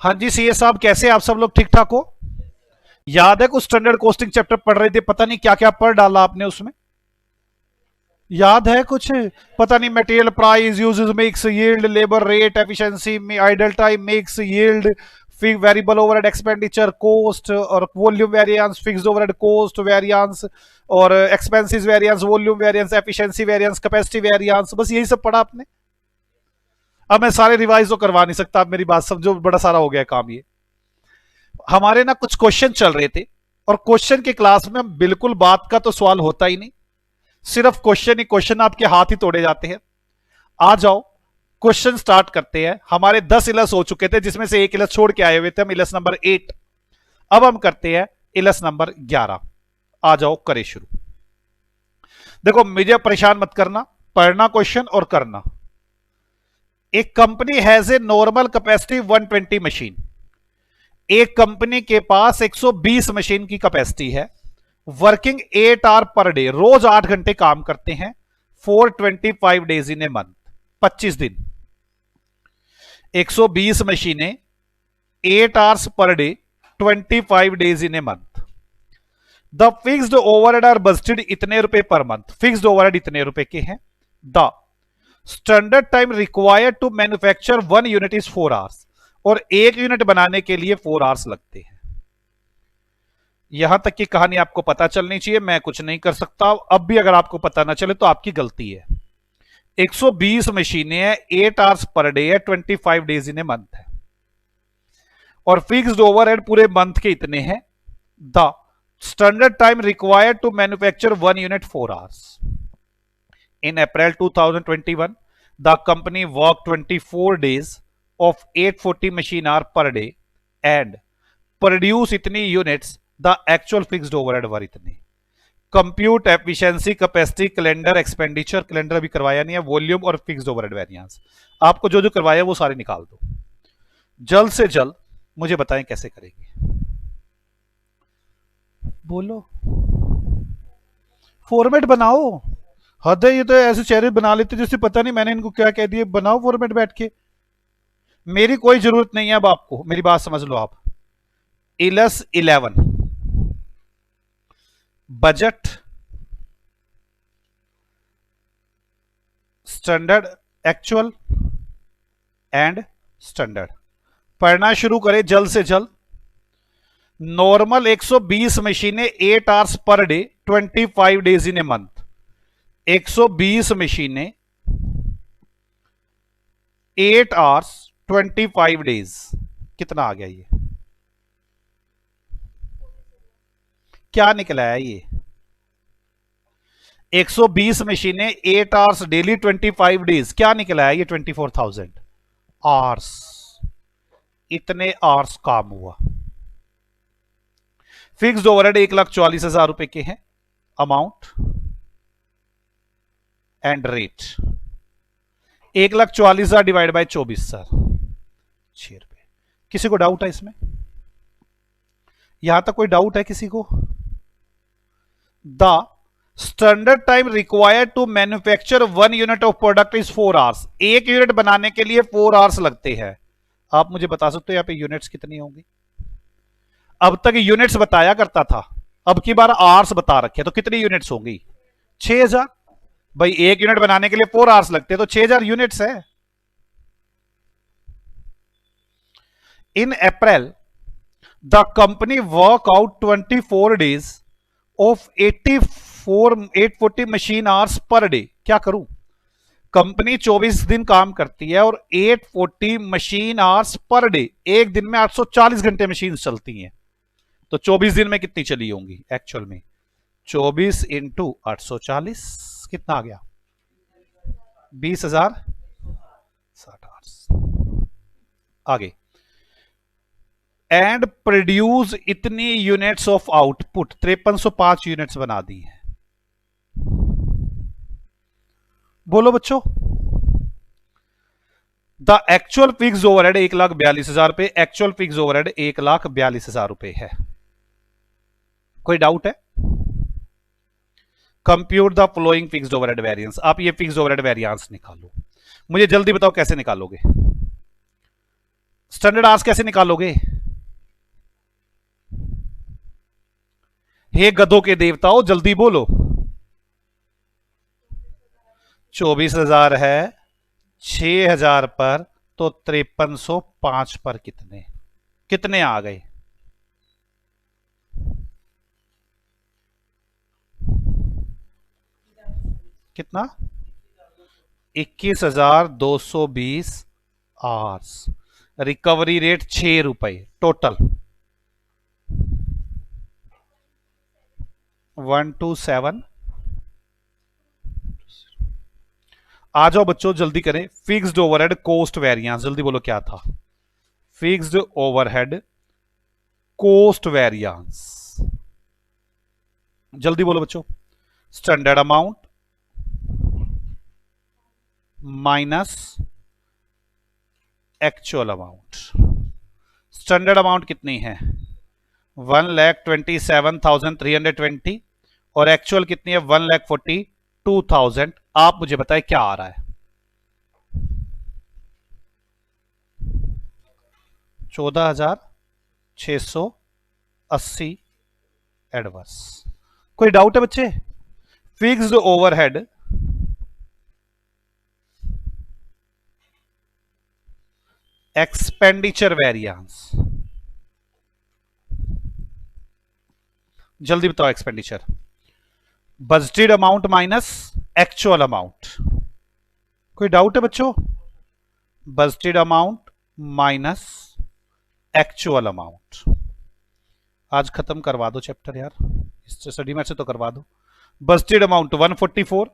हाँ जी सीए साहब, कैसे आप सब लोग ठीक ठाक हो? याद है कुछ स्टैंडर्ड कॉस्टिंग चैप्टर पढ़ रहे थे, पता नहीं क्या क्या पढ़ डाला आपने उसमें। याद है कुछ? पता नहीं, material price, usage, mix, yield, labour rate, efficiency, idle time, mix, yield, variable overhead expenditure cost, और volume variance, fixed overhead cost variance, और expenses variance, volume variance, efficiency variance, capacity variance, बस यही सब पढ़ा आपने। अब मैं सारे रिवाइज तो करवा नहीं सकता, आप मेरी बात समझो, बड़ा सारा हो गया काम ये। हमारे ना कुछ क्वेश्चन चल रहे थे, और क्वेश्चन की क्लास में हम बिल्कुल बात का तो सवाल होता ही नहीं, सिर्फ क्वेश्चन ही क्वेश्चन, आपके हाथ ही तोड़े जाते हैं। आ जाओ क्वेश्चन स्टार्ट करते हैं। हमारे 10 इलस हो चुके थे, जिसमें से एक इलस छोड़ के आए हुए थे हम, इलस नंबर 8। अब हम करते हैं इलस नंबर 11। आ जाओ करें शुरू। देखो मुझे परेशान मत करना, पढ़ना क्वेश्चन और करना। एक company has a normal capacity 120 machine. एक कंपनी के पास 120 मशीन की कैपेसिटी है। वर्किंग 8 आवर पर डे, रोज 8 घंटे काम करते हैं। 425 डेज इन ए मंथ, 25 दिन। 120 मशीनें, 8 hours per day, 25 days in a month. The fixed overhead are budgeted इतने रुपए पर मंथ, फिक्स्ड ओवरहेड इतने रुपए के हैं। The standard time required to manufacture 1 unit is 4 hours, और 1 यूनिट बनाने के लिए 4 आवर्स लगते हैं। यहां तक की कहानी आपको पता चलनी चाहिए, मैं कुछ नहीं कर सकता। अब भी अगर आपको पता ना चले तो आपकी गलती है। 120 मशीनें हैं, 8 आवर्स पर डे है, 25 डेज इन ए मंथ है, और फिक्स्ड ओवरहेड पूरे मंथ के इतने हैं। The standard time required to manufacture 1 unit 4 hours. In April 2021, the company worked 24 days of 840 machine hour per day and produce इतनी units. The actual fixed overhead वर इतनी। Compute efficiency, capacity, calendar, expenditure, calendar भी करवाया नहीं है, volume और fixed overhead variance. आपको जो जो करवाया वो सारे निकाल दो। जल्द से जल्द मुझे बताएं कैसे करेंगे, बोलो। फॉर्मेट बनाओ। हद है, ये तो ऐसे चेहरे बना लेते जैसे पता नहीं मैंने इनको क्या कह दिया। बनाओ फॉर्मेट बैठ के, मेरी कोई जरूरत नहीं है अब आपको, मेरी बात समझ लो आप। Ilus 11, budget, standard, actual and standard. पढ़ना शुरू करें जल्द से जल्द। नॉर्मल 120 मशीनें, 8 hours per day, 25 days in a month. 120 मशीनें, 8 आवर्स, 25 डेज, कितना आ गया ये? क्या निकला है ये? 120 मशीनें, 8 आवर्स डेली, 25 डेज, क्या निकला है ये? 24,000 आवर्स। इतने आवर्स काम हुआ। फिक्स्ड ओवरहेड 1,44,000 रुपए के हैं। Amount and rate 1,44,000 divide by 24,000, 6 रुपए। किसी को डाउट है इसमें? यहां तक कोई डाउट है किसी को? The standard time required to manufacture 1 unit of product is 4 hours. 1 unit बनाने के लिए 4 आवर्स लगते हैं। आप मुझे बता सकते हो यहां पे यूनिट्स कितनी होंगी? अब तक यूनिट्स बताया करता था, अब की बार आवर्स बता रखे, तो कितनी यूनिट्स होंगी? 6,000। भाई 1 यूनिट बनाने के लिए 4 आवर्स लगते हैं, तो 6,000 यूनिट्स है। In April the company work out 24 days of 840 machine hours per day. क्या करूं? कंपनी 24 दिन काम करती है और 840 मशीन आवर्स पर डे, एक दिन में 840 घंटे मशीन चलती हैं, तो 24 दिन में कितनी चली होंगी एक्चुअल में? 24 इंटू 840, कितना आ गया? 20,060 आवर्स। आगे, एंड प्रोड्यूस इतनी यूनिट्स ऑफ आउटपुट, 5305 यूनिट्स बना दी है। बोलो बच्चों। द एक्चुअल फिक्स ओवरहेड 1,42,000 रुपए, एक्चुअल फिक्स ओवरहेड 1,42,000 रुपए है। कोई डाउट है? Compute the flowing fixed overhead variance. आप ये फिक्स्ड ओवरहेड वेरिएंस निकालो, मुझे जल्दी बताओ कैसे निकालोगे? स्टैंडर्ड आवर्स कैसे निकालोगे? हे गधों के देवताओं जल्दी बोलो। 24,000 है 6,000 पर, तो 5305 पर कितने कितने आ गए? कितना? 21,220 आवर्स। रिकवरी रेट 6 रुपए टोटल। 127। आ जाओ बच्चों जल्दी करें। फिक्स्ड ओवरहेड कोस्ट वेरिएंस, जल्दी बोलो क्या था? फिक्स्ड ओवरहेड कोस्ट वेरिएंस, जल्दी बोलो बच्चों। Standard amount minus actual amount. Standard amount कितनी है? 1,27,320 और एक्चुअल कितनी है? 1,42,000। आप मुझे बताएं क्या आ रहा है? 14,680 एडवर्स। कोई डाउट है बच्चे? फिक्स्ड ओवरहेड एक्सपेंडिचर वेरिएंस, जल्दी बताओ। Expenditure budgeted amount minus actual amount. कोई डाउट है बच्चों? Budgeted amount minus actual amount. आज खत्म करवा दो चैप्टर यार, इस स्टडी में से तो करवा दो। Budgeted amount 144,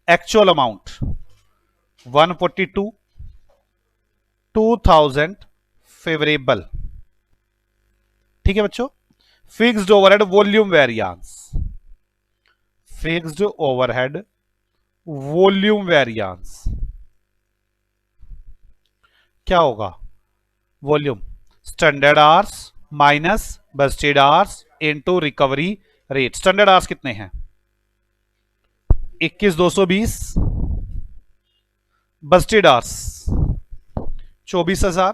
actual amount 142, 2,000 favourable. ठीक है बच्चों। Fixed overhead volume variance, fixed overhead volume variance क्या होगा? Volume standard hours minus budgeted hours into recovery rate. Standard hours कितने हैं? 21,220। Budgeted hours 24,000।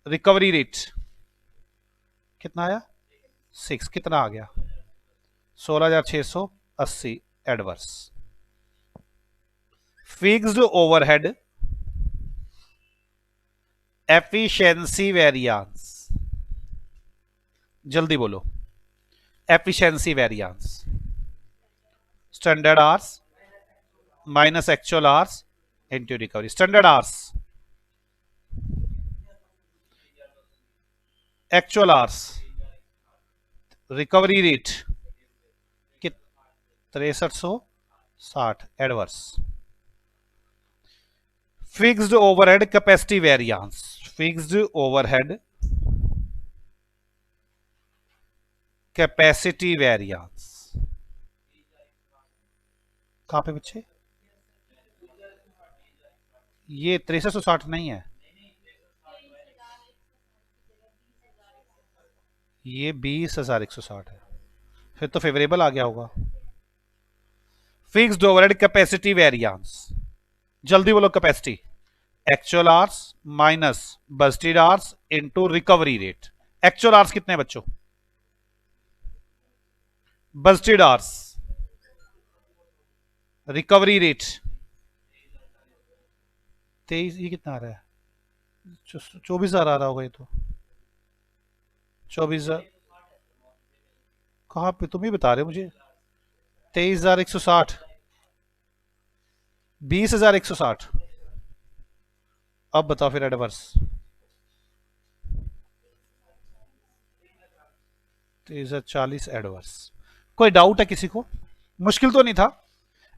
रिकवरी रेट कितना आया? 6। कितना आ गया? 16,680 adverse. Fixed overhead efficiency variance, जल्दी बोलो। Efficiency variance standard hours minus actual hours into recovery. Standard hours, actual hours, recovery rate 6360 adverse. Fixed overhead capacity variance, fixed overhead capacity variance कहां पे बच्चे? ये 6360 नहीं है, ये 20,160 है। फिर तो फेवरेबल आ गया होगा। फिक्स्ड ओवरहेड कैपेसिटी वेरिएंस, जल्दी बोलो। Capacity actual hours minus budgeted hours into recovery rate. Actual hours कितने हैं बच्चों? Budgeted hours, recovery rate 23। ये कितना आ रहा है? 24,000 आ रहा होगा ये तो। 24,000 कहां पे? तुम ही बता रहे हो मुझे। 23,160, 20,160। अब बताओ फिर एडवर्स। 23,040 एडवर्स। कोई डाउट है किसी को? मुश्किल तो नहीं था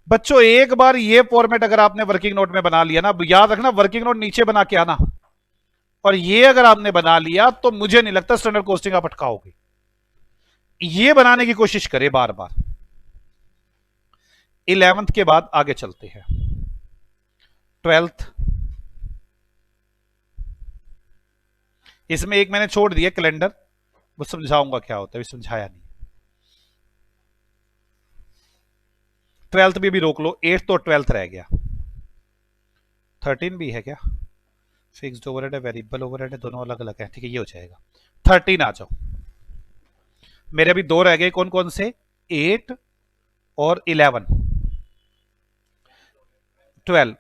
बच्चों। एक बार ये फॉर्मेट अगर आपने वर्किंग नोट में बना लिया ना, याद रखना वर्किंग नोट नीचे बना के आना। और ये अगर आपने बना लिया तो मुझे नहीं लगता स्टैंडर्ड कॉस्टिंग आप अटकाओगे। ये बनाने की कोशिश करें बार बार। 11th के बाद आगे चलते हैं। 12th, इसमें एक मैंने छोड़ दिया कैलेंडर, वो समझाऊंगा क्या होता है, समझाया नहीं। 12th भी रोक लो, 8th और 12th रह गया। 13 भी है क्या? फिक्स्ड ओवरहेड है, वेरिएबल ओवरहेड है, दोनों अलग अलग है। ठीक है, ये हो जाएगा 13। आ जाओ, मेरे अभी दो रह गए, कौन कौन से? 8 और 11। 12।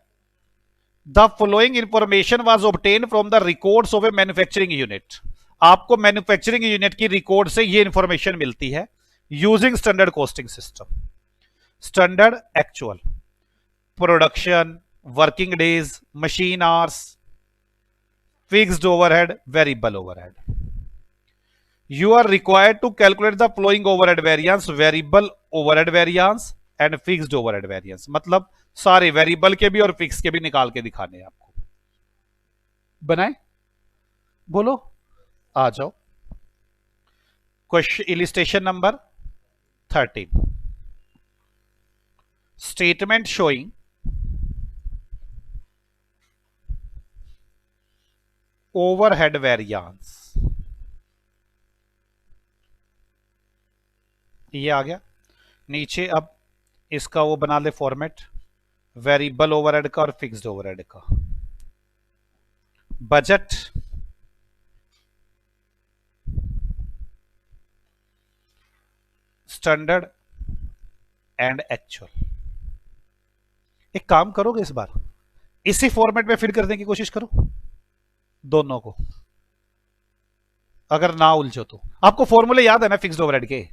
The following information was obtain from the records of A manufacturing unit. आपको मैन्युफैक्चरिंग यूनिट की रिकॉर्ड से ये इंफॉर्मेशन मिलती है using standard costing system. Standard actual, production, working days, machine hours, fixed overhead, variable overhead. You are required to calculate the following overhead variance, variable overhead variance and fixed overhead variance। मतलब सारे variable के भी और fix के भी निकाल के दिखाने हैं आपको। बनाए, बोलो, आ जाओ। Question illustration number 13। Statement showing overhead variance, ये आ गया नीचे। अब इसका वो बना ले फॉर्मेट, वेरिएबल ओवरहेड का और फिक्स्ड ओवरहेड का। Budget, standard and actual. एक काम करोगे इस बार, इसी फॉर्मेट में फिट करने की कोशिश करो दोनों को, अगर ना उलझो तो। आपको फॉर्मूले याद है ना फिक्स्ड ओवरहेड के?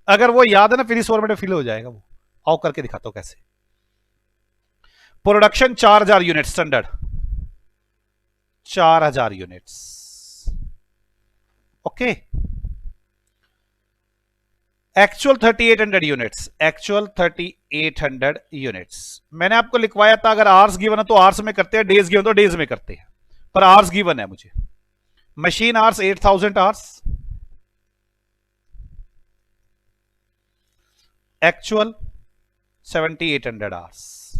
अगर वो याद है ना, फिर इस फॉर्मेट में फिल हो जाएगा वो। आओ करके दिखाता हूं कैसे। Production 4000 unit, standard 4000 units, okay. Actual 3800 units, actual 3800 units. मैंने आपको लिखवाया था अगर आवर्स गिवन है तो आवर्स में करते हैं, डेज गिवन तो डेज में करते हैं, पर आवर्स गिवन है मुझे। Machine hours 8000 hours, actual 7800 hours.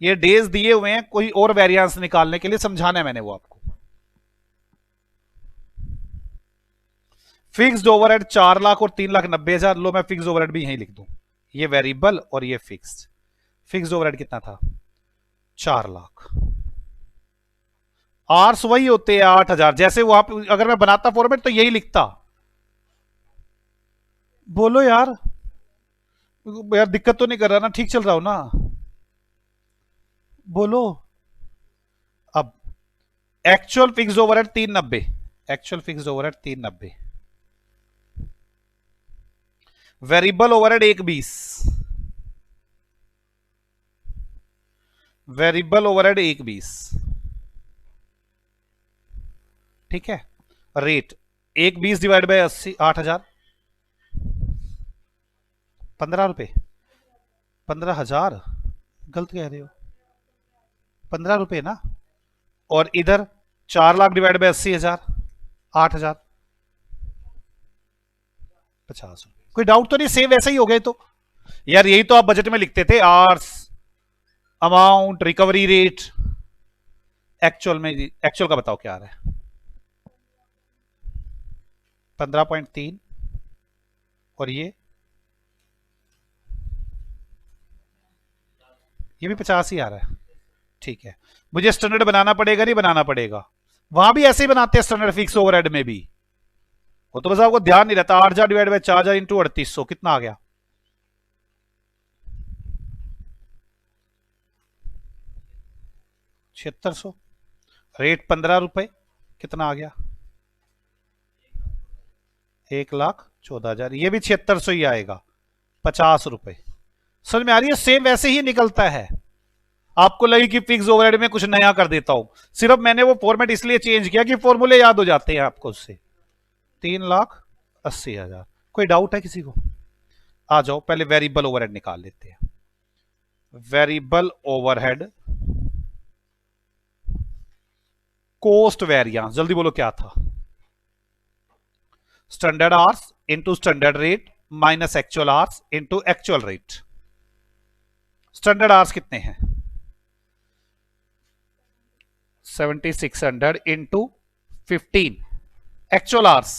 ये डेज दिए हुए हैं, कोई और वेरिएंस निकालने के लिए समझाना है मैंने वो आपको। फिक्स्ड ओवरहेड 4 लाख और 3,90,000। लो मैं फिक्स्ड ओवरहेड भी यहीं लिख दूं, ये वेरिएबल और ये फिक्स्ड। फिक्स्ड ओवरहेड कितना था? 4 लाख। आर्स वही होते हैं 8,000, जैसे वहां पे अगर मैं बनाता फॉर्मेट तो यही लिखता। बोलो यार, यार दिक्कत तो नहीं कर रहा ना? ठीक चल रहा हूं ना? बोलो। अब actual fixed overhead 390, actual fixed overhead 390, variable overhead 120, variable overhead 120, ठीक है। रेट 120 डिवाइड बाय 80, 8,000, 15 रुपए, 15,000, गलत कह रहे हो, 15 रुपए ना। और इधर 4 लाख डिवाइड बाय 80,000, 8,000, 50 रुपए। कोई डाउट तो नहीं? सेम वैसे ही हो गए तो यार, यही तो आप बजट में लिखते थे, hours, amount, recovery rate. Actual में, एक्चुअल का बताओ क्या आ रहा है? 15.3 और ये भी 50 ही आ रहा है, ठीक है। मुझे स्टैंडर्ड बनाना पड़ेगा, नहीं बनाना पड़ेगा? वहां भी ऐसे ही बनाते हैं स्टैंडर्ड फिक्स ओवरहेड में भी, वो तो बस आपको ध्यान नहीं रहता। 8,000 डिवाइड बाय 4,000 इंटू 3800 कितना आ गया? 7600। रेट 15 रुपए, कितना आ गया? 1,14,000। ये भी 7600 ही आएगा, 50 रुपए। समझ में आ रही है? सेम वैसे ही निकलता है। आपको लगे कि फिक्स ओवरहेड में कुछ नया कर देता हूं, सिर्फ मैंने वो फॉर्मेट इसलिए चेंज किया कि फॉर्मूले याद हो जाते हैं आपको उससे। 3,80,000। कोई डाउट है किसी को? आ जाओ, पहले वेरिएबल ओवरहेड निकाल लेते हैं। वेरिएबल ओवरहेड कॉस्ट वेरिएंस, जल्दी बोलो क्या था? Standard hours into standard rate minus actual hours into actual rate. Standard hours कितने हैं? 7600 इंटू 15। Actual hours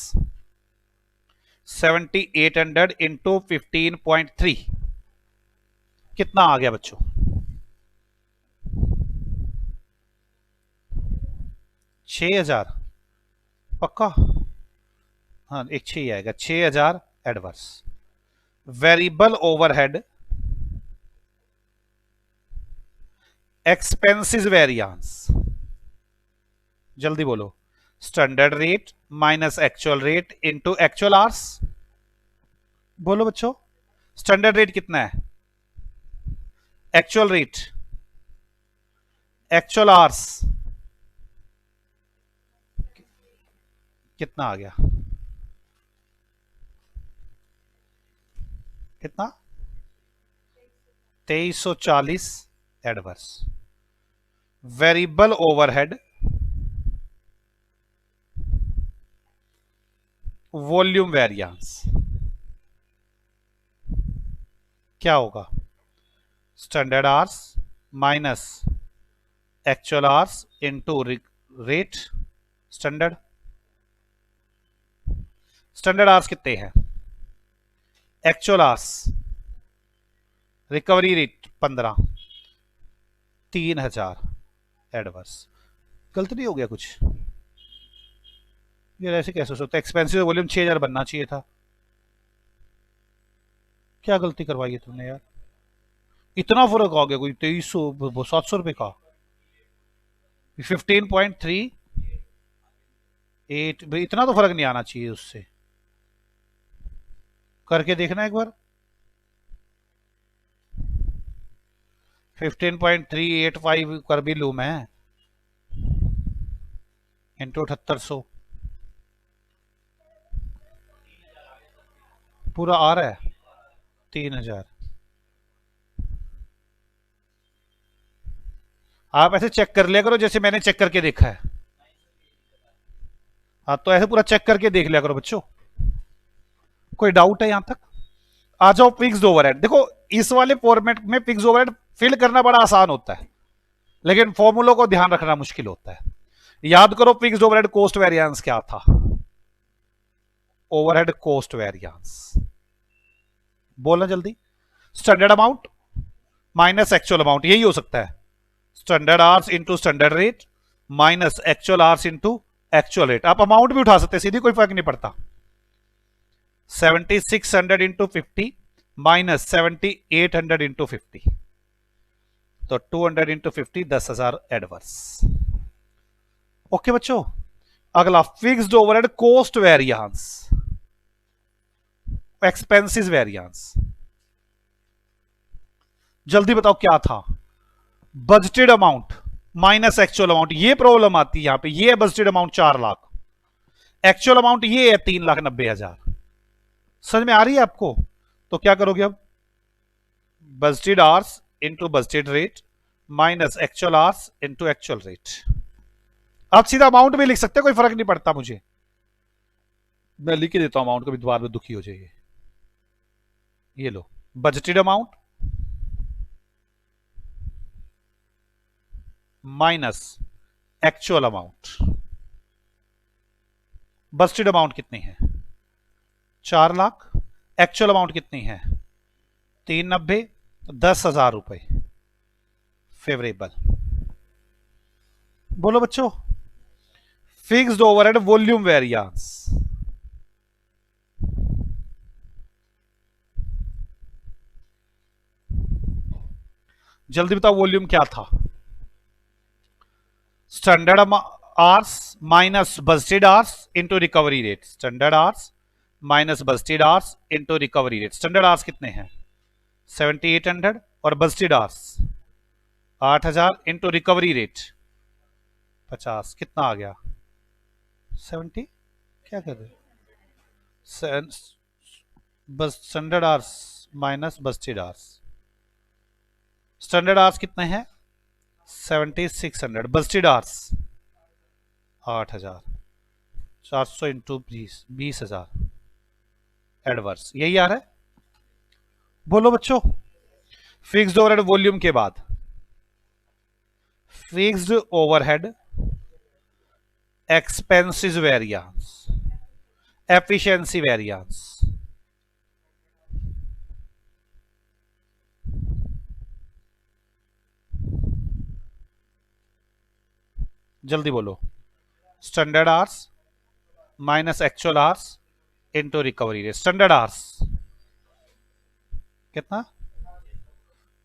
7800 into 15.3। कितना आ गया बच्चों? 6,000 पक्का? हाँ, एक 6 ही आएगा, 6,000 adverse. Variable overhead expenses variance, जल्दी बोलो। Standard rate minus actual rate into actual hours. बोलो बच्चों, स्टैंडर्ड रेट कितना है, एक्चुअल रेट, एक्चुअल आवर्स कितना आ गया, कितना? 2340 adverse. Variable overhead volume variance क्या होगा, standard hours minus actual hours into rate. Standard standard hours कितने हैं, actual hours, recovery rate 15, 3,000 adverse. गलत नहीं हो गया कुछ यार, ऐसे कैसे हो सकता है, एक्सपेंसिव वॉल्यूम 6,000 बनना चाहिए था, क्या गलती करवाई है तुमने यार, इतना फर्क आ गया कोई 2300 700 रुपए का, 15.38, इतना तो फर्क नहीं आना चाहिए उससे, करके देखना एक बार। 15.385 कर भी लू मैं, इंटू 7800 पूरा आ रहा है 3,000। आप ऐसे चेक कर लिया करो जैसे मैंने चेक करके देखा है। हाँ, तो ऐसे पूरा चेक करके देख लिया करो बच्चों। कोई डाउट है यहां तक? आ जाओ फिक्स्ड ओवरहेड। देखो इस वाले फॉर्मेट में फिक्स्ड ओवरहेड फिल करना बड़ा आसान होता है, लेकिन फॉर्मूलों को ध्यान रखना मुश्किल होता है। याद करो फिक्स्ड ओवरहेड कॉस्ट वेरिएंस क्या था, ओवरहेड कॉस्ट वेरिएंस, बोलना जल्दी। Standard amount minus actual amount, यही हो सकता है, standard hours into standard rate minus actual hours into actual rate. आप अमाउंट भी उठा सकते हैं सीधी, कोई फर्क नहीं पड़ता। 7600 इंटू 50 माइनस 7800 इंटू 50, तो 200 इंटू 50 10,000 एडवर्स। ओके बच्चों, अगला fixed overhead cost variance expenses variance, जल्दी बताओ क्या था, budgeted amount minus actual amount, ये प्रॉब्लम आती है यहां पे। ये budgeted amount 4 lakh, actual amount ये है 3,90,000। समझ में आ रही है आपको? तो क्या करोगे अब, budgeted hours into budgeted rate minus actual hours into actual rate. आप सीधा अमाउंट भी लिख सकते हैं, कोई फर्क नहीं पड़ता मुझे, मैं लिख के देता हूं अमाउंट, कभी दोबारा में दुखी हो जाइए। ये लो, budgeted amount minus actual amount. Budgeted amount कितनी है, 4 लाख, एक्चुअल अमाउंट कितनी है 390, 10,000 रुपए फेवरेबल। बोलो बच्चों, फिक्स्ड ओवरहेड वॉल्यूम वेरिएंस, जल्दी बताओ वॉल्यूम क्या था, standard hours minus budgeted hours into recovery rate, standard hours minus budgeted hours into recovery rate. Standard hours कितने हैं 7800 और budgeted hours 8,000 into recovery rate 50, कितना आ गया 70, क्या कर रहे, बस standard hours minus budgeted hours, standard hours कितने हैं 7600, बजटेड आवर्स 8,000, 400 इंटू 20,000 एडवर्स, यही आ रहा है। बोलो बच्चों, फिक्स्ड ओवरहेड वॉल्यूम के बाद fixed overhead expenses variance efficiency variance, जल्दी बोलो, standard hours minus actual hours into recovery rate. Standard hours कितना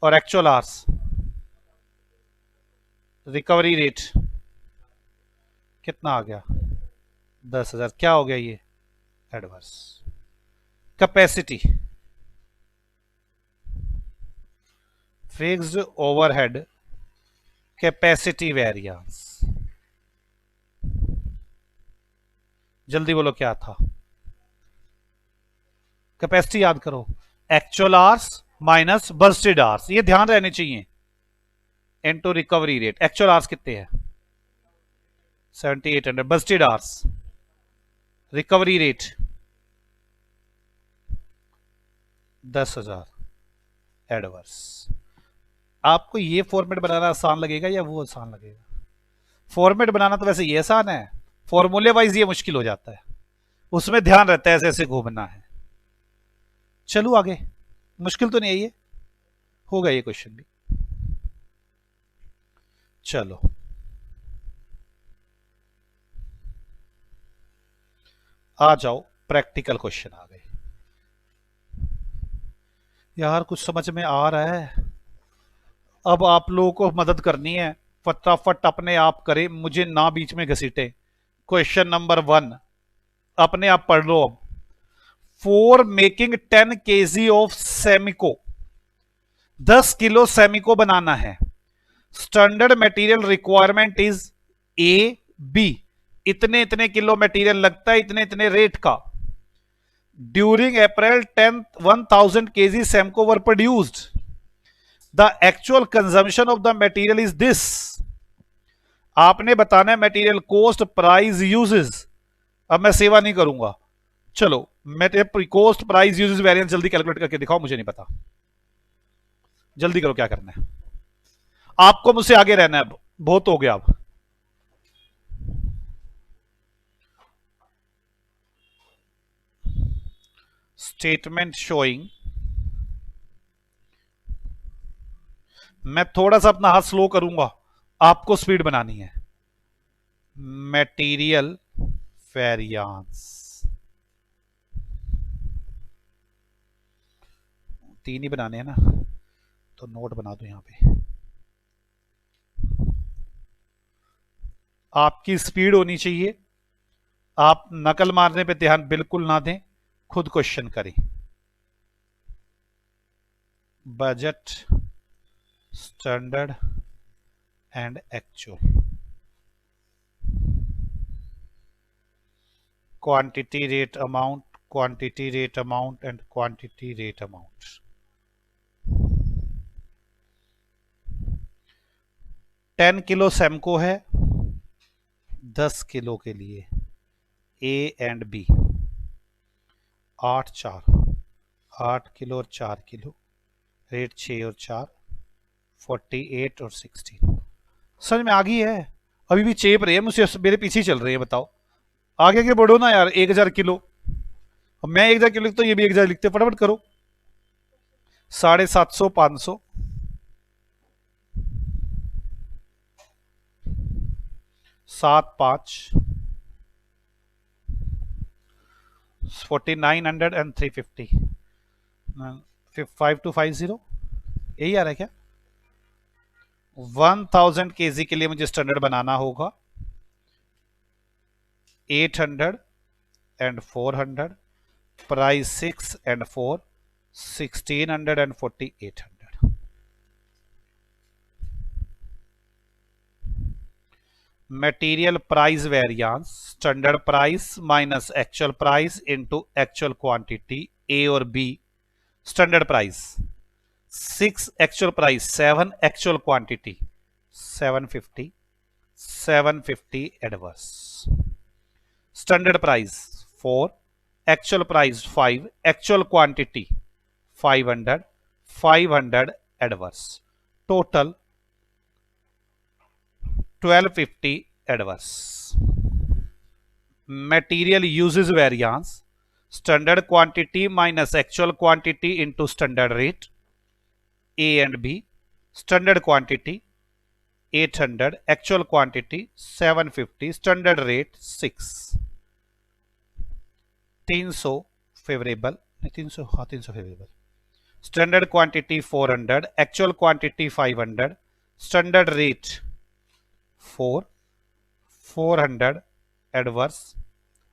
और एक्चुअल आवर्स, रिकवरी रेट कितना आ गया 10,000। क्या हो गया ये adverse. Capacity fixed overhead capacity variance, जल्दी बोलो क्या था। कैपेसिटी याद करो, actual hours minus bursted hours, ये ध्यान रहने चाहिए, into recovery rate. Actual hours कितने हैं 7800, bursted hours, recovery rate 10,000 adverse. आपको ये फॉर्मेट बनाना आसान लगेगा या वो आसान लगेगा? फॉर्मेट बनाना तो वैसे ये आसान है, फॉर्मूले वाइज ये मुश्किल हो जाता है, उसमें ध्यान रहता है ऐसे ऐसे घूमना है। चलो आगे, मुश्किल तो नहीं है ये, होगा ये क्वेश्चन भी। चलो आ जाओ, प्रैक्टिकल क्वेश्चन आ गए। यार कुछ समझ में आ रहा है, अब आप लोगों को मदद करनी है, फटाफट अपने आप करें, मुझे ना बीच में घसीटे। क्वेश्चन नंबर 1 अपने आप पढ़ लो। अब for making 10 kg of Semico, 10 kilo Semico बनाना है, standard material requirement is A B, इतने इतने किलो मटेरियल लगता है, इतने इतने रेट का। During April 1000 kg Semico were produced, the actual consumption of the material is this. आपने बताना है मटेरियल कॉस्ट, प्राइस, यूजेस। अब मैं सेवा नहीं करूंगा, चलो material cost, price, uses, variance जल्दी कैलकुलेट करके दिखाओ, मुझे नहीं पता, जल्दी करो क्या करना है। आपको मुझसे आगे रहना है, अब बहुत हो गया। अब स्टेटमेंट शोइंग, मैं थोड़ा सा अपना हाथ स्लो करूंगा, आपको स्पीड बनानी है। मटेरियल वेरिएंस 3 ही बनाने हैं ना, तो नोट बना दो यहां पे। आपकी स्पीड होनी चाहिए, आप नकल मारने पे ध्यान बिल्कुल ना दें, खुद क्वेश्चन करें। Budget, standard and actual, quantity rate amount, quantity rate amount and quantity rate amount. 10 kilo सेमको है 10 किलो के लिए, ए एंड बी, 8 किलो और 4 किलो, रेट 6 और 4, 48 और 16। समझ में आ गई है? अभी भी चेप रहे हैं मुझसे, मेरे पीछे ही चल रहे हैं, बताओ आगे आगे बढ़ो ना यार। 1000 किलो, अब मैं 1000 किलो लिखता हूँ, ये भी 1000 लिखते, फटाफट करो। 750, 500, 7, 5, 4900 एंड 350, 5250, यही आ रहा है क्या? 1000 kg के लिए मुझे स्टैंडर्ड बनाना होगा, 800 and 400, price 6 and 4, 1600 and 4800। Material price variance, standard price minus actual price into actual quantity, A और B. Standard price 6, actual price 7, actual quantity 750, 750 adverse. Standard price 4, actual price 5, actual quantity 500, 500 adverse. Total 1250 adverse. Material usage variance, standard quantity minus actual quantity into standard rate, A and B. Standard quantity 800, actual quantity 750, standard rate 6, 300 favourable, 300, हाँ 300 favourable, standard quantity 400, actual quantity 500, standard rate 4, 400 adverse,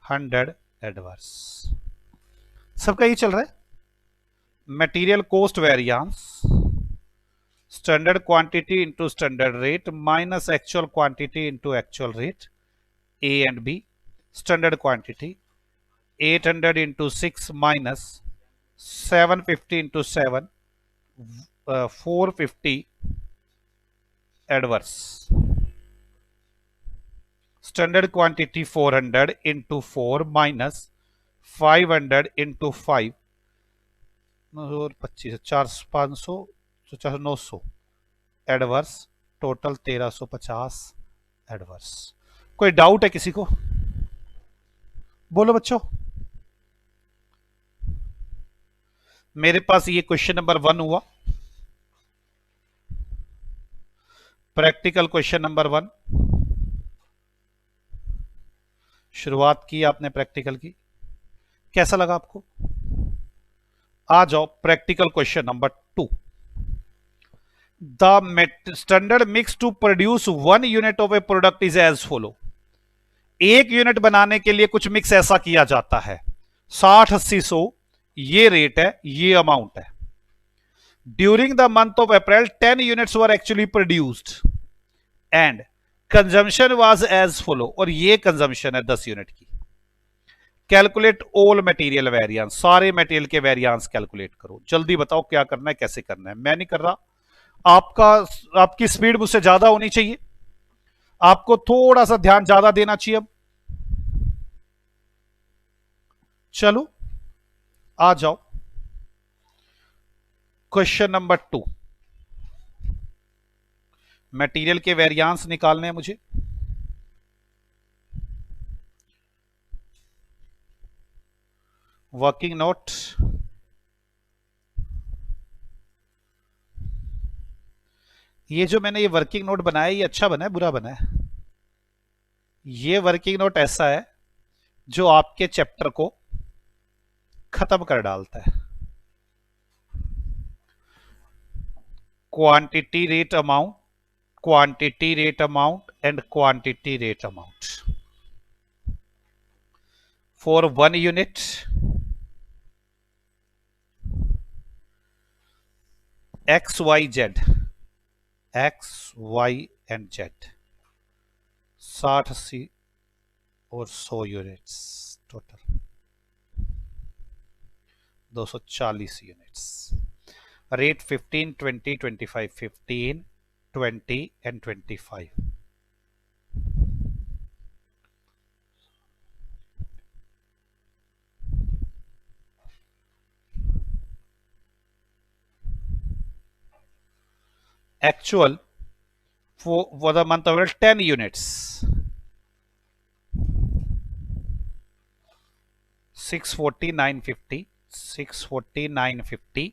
100 adverse. सबका ये चल रहा है। Material cost variance, standard quantity into standard rate minus actual quantity into actual rate, A and B. Standard quantity 800 into 6 minus 750 into 7, 450 adverse. Standard quantity 400 into 4 minus 500 into 5, 25, 400, 500, 400, 900 adverse, total 1350 adverse. कोई doubt है किसी को? बोलो बच्चों। मेरे पास ये question number 1 हुआ, practical question number 1। शुरुआत की आपने प्रैक्टिकल की, कैसा लगा आपको? आ जाओ practical question number 2। The standard mix to produce 1 unit of a product is as follow. 1 unit बनाने के लिए कुछ मिक्स ऐसा किया जाता है, 60, 80, 100, ये रेट है, ये अमाउंट है। During the month of April 10 units were actually produced and consumption was as follow, और ये कंजम्पशन है 10 यूनिट की। कैलकुलेट ऑल मटेरियल वेरिएंस, सारे मटेरियल के वेरिएंस कैलकुलेट करो। जल्दी बताओ क्या करना है, कैसे करना है। मैं नहीं कर रहा, आपकी स्पीड मुझसे ज्यादा होनी चाहिए, आपको थोड़ा सा ध्यान ज्यादा देना चाहिए। अब चलो आ जाओ क्वेश्चन नंबर 2। मटेरियल के वेरिएंस निकालने हैं मुझे। वर्किंग नोट, ये जो मैंने ये वर्किंग नोट बनाया, ये अच्छा बना है बुरा बना है? ये वर्किंग नोट ऐसा है जो आपके चैप्टर को खत्म कर डालता है। Quantity rate amount, quantity rate amount and quantity rate amount for 1 unit X Y Z, X Y and Z, 60, 80 और 100 units, total 240 units. Rate 15, 20, 25, 15, 20 and 25. Actual for the month of April 10 units, 640, 950, 640, 950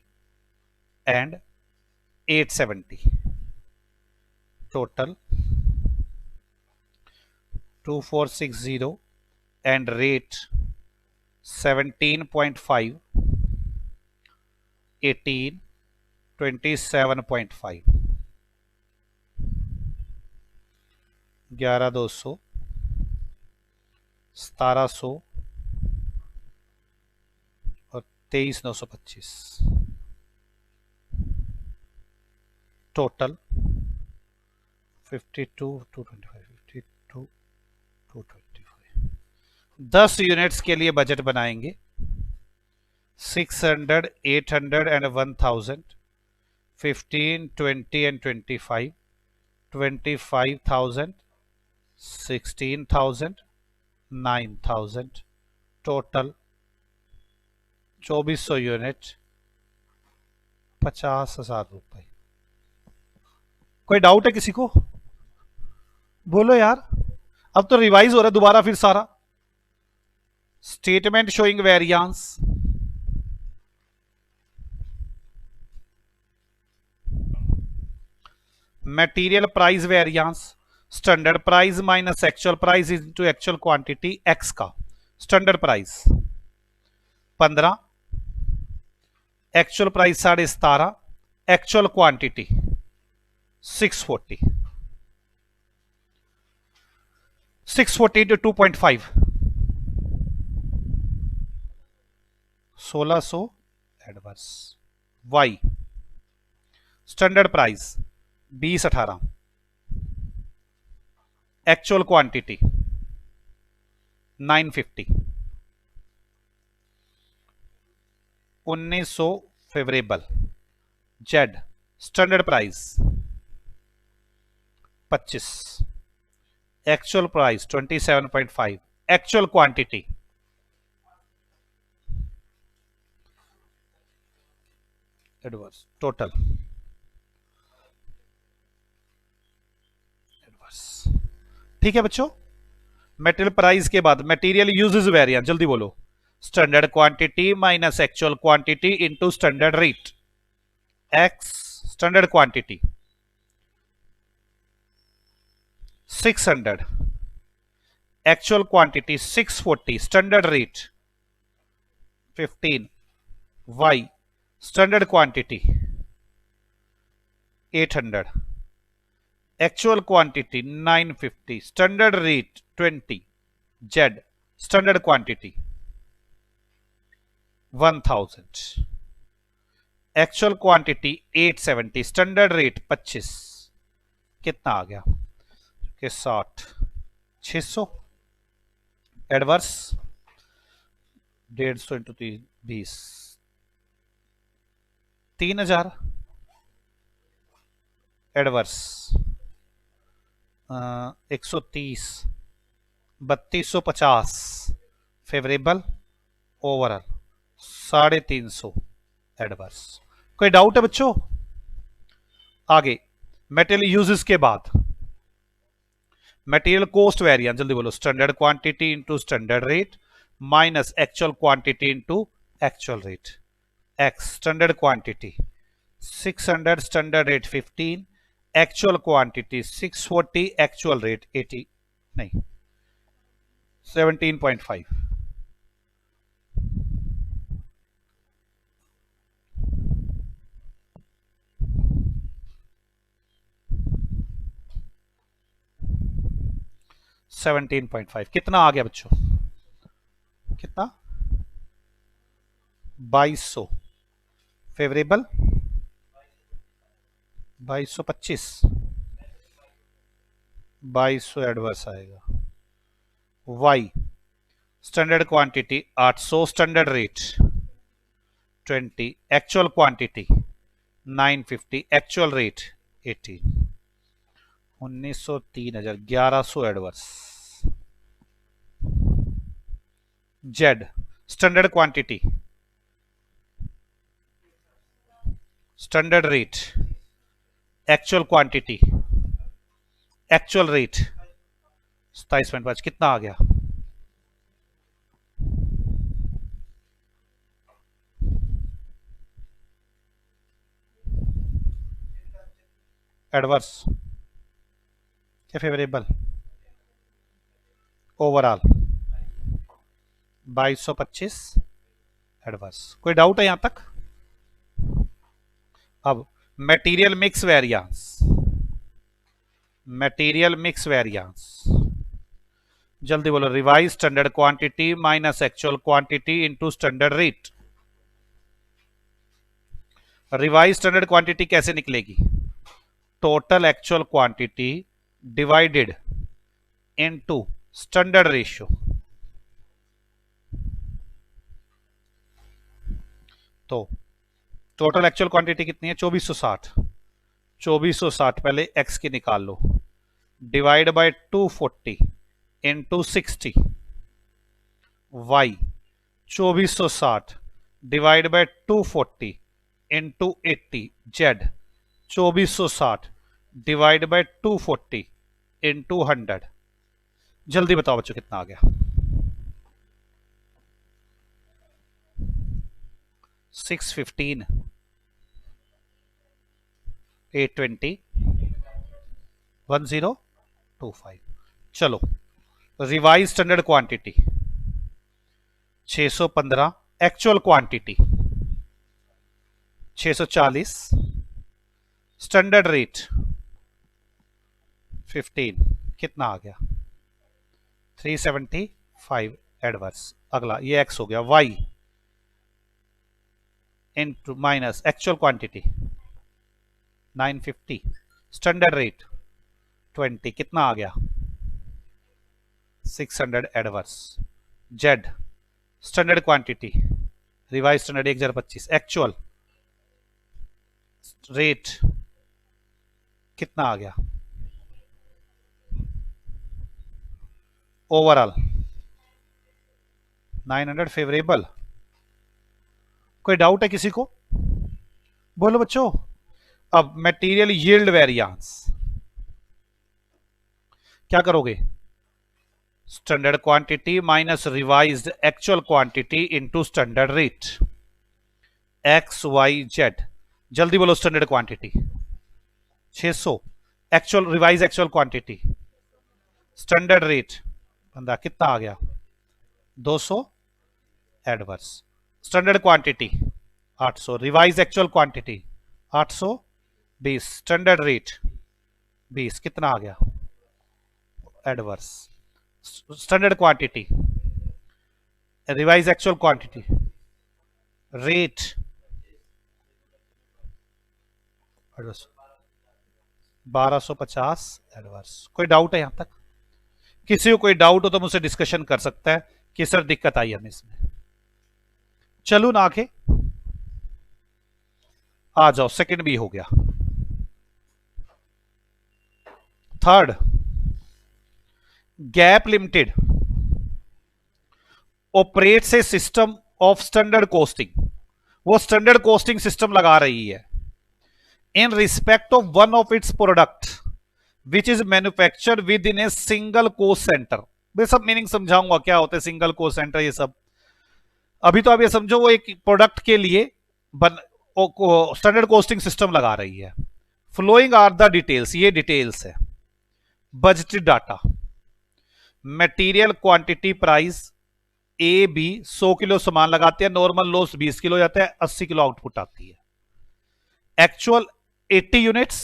and 870, total 2460 and rate 17.5, 18, 27.5, 11,200, 1700 और 23,925, total 52, 225, 52, 225। 10 units के लिए budget बनाएंगे, 600, 800 and 1000, 15, 20 and 25, 25,000, 16,000, 9,000, total 2400 unit, 50,000 रुपए। कोई doubt है किसी को? बोलो यार, अब तो रिवाइज हो रहा है दोबारा फिर सारा। Statement showing variance, material price variance, standard price minus actual price into actual quantity X का। Standard price 15, actual price 17.5, actual quantity 640, 640 into 2.5 1600 adverse. Y standard price 2018, actual quantity 950, 1900 favourable. Z standard price 25, actual price 27.5, actual quantity adverse total adverse. ठीक है बच्चों, material price के बाद material usage variance, जल्दी बोलो। Standard quantity minus actual quantity into standard rate X. Standard quantity 600, actual quantity 640, standard rate 15। Y standard quantity 800, actual quantity 950, standard rate 20। Z standard quantity 1000, actual quantity 870, standard rate 25। कितना आ गया कि 60, 600 adverse 150 into 20, 3000 adverse 130, 3250 favourable overall 350 adverse. कोई doubt है बच्चों? आगे material usages के बाद मटेरियल कॉस्ट वेरिएंस, जल्दी बोलो। Standard quantity into standard rate minus actual quantity into actual rate X. Standard quantity 600, standard rate 15, actual quantity 640, actual rate 80 नहीं 17.5। कितना आ गया बच्चों? कितना? 2200 फेवरेबल, 2225, 2200 एडवर्स आएगा। Y standard quantity 800, standard rate 20, actual quantity 950, actual rate 18। 1900, 3000, 1100 adverse. Z standard quantity, standard rate, actual quantity, actual rate 27.5। कितना आ गया? एडवर्स क्या फेवरेबल? Overall 2225 adverse. कोई डाउट है यहां तक? अब material mix variance, material mix variance जल्दी बोलो। Revise standard quantity minus actual quantity into standard rate. Revise standard quantity कैसे निकलेगी? Total actual quantity divided into standard ratio. तो टोटल एक्चुअल क्वांटिटी कितनी है? 2460। 2460 पहले एक्स की निकाल लो, divide by 240 into 60। Y 2460 divide by 240 into 80। Z 2460 divide by 240 into 100। जल्दी बताओ बच्चों कितना आ गया? 615, 820, 1025। चलो revise standard quantity 615, actual quantity 640, standard rate 15, कितना आ गया 375 एडवर्स। अगला ये एक्स हो गया, Y into minus actual quantity 950, standard rate 20, कितना आ गया 600 adverse. Z standard quantity revise standard 1025, actual rate कितना आ गया ओवरऑल 900 फेवरेबल। कोई डाउट है किसी को? बोलो बच्चों। अब मटेरियल यील्ड वेरिएंस क्या करोगे, standard quantity minus revised actual quantity into standard rate X Y Z. जल्दी बोलो standard quantity 600, actual revise actual quantity standard rate बंदा कितना आ गया 200 adverse. Standard quantity 800, revise actual quantity 820, standard rate 20, कितना आ गया adverse. Standard quantity revise actual quantity rate 1250 adverse. कोई डाउट है यहां तक? किसी को कोई डाउट हो तो मुझसे डिस्कशन कर सकता है कि सर दिक्कत आई हमें इसमें। चलो ना आके आ जाओ, सेकंड भी हो गया। Third, gap limited operates a system of standard costing. वो स्टैंडर्ड कोस्टिंग सिस्टम लगा रही है in respect of one of its product which is manufactured within a single cost centre. मैं सब मीनिंग समझाऊंगा क्या होता है सिंगल कोस्ट सेंटर, ये सब अभी तो आप ये समझो वो एक प्रोडक्ट के लिए स्टैंडर्ड कोस्टिंग सिस्टम लगा रही है। फ्लोइंग आर द डिटेल्स, ये डिटेल्स है। Budgeted data, material quantity price A B 100 kilo सामान लगाते हैं, नॉर्मल लॉस 20 किलो जाता है, 80 किलो आउटपुट आती है। एक्चुअल 80 यूनिट्स,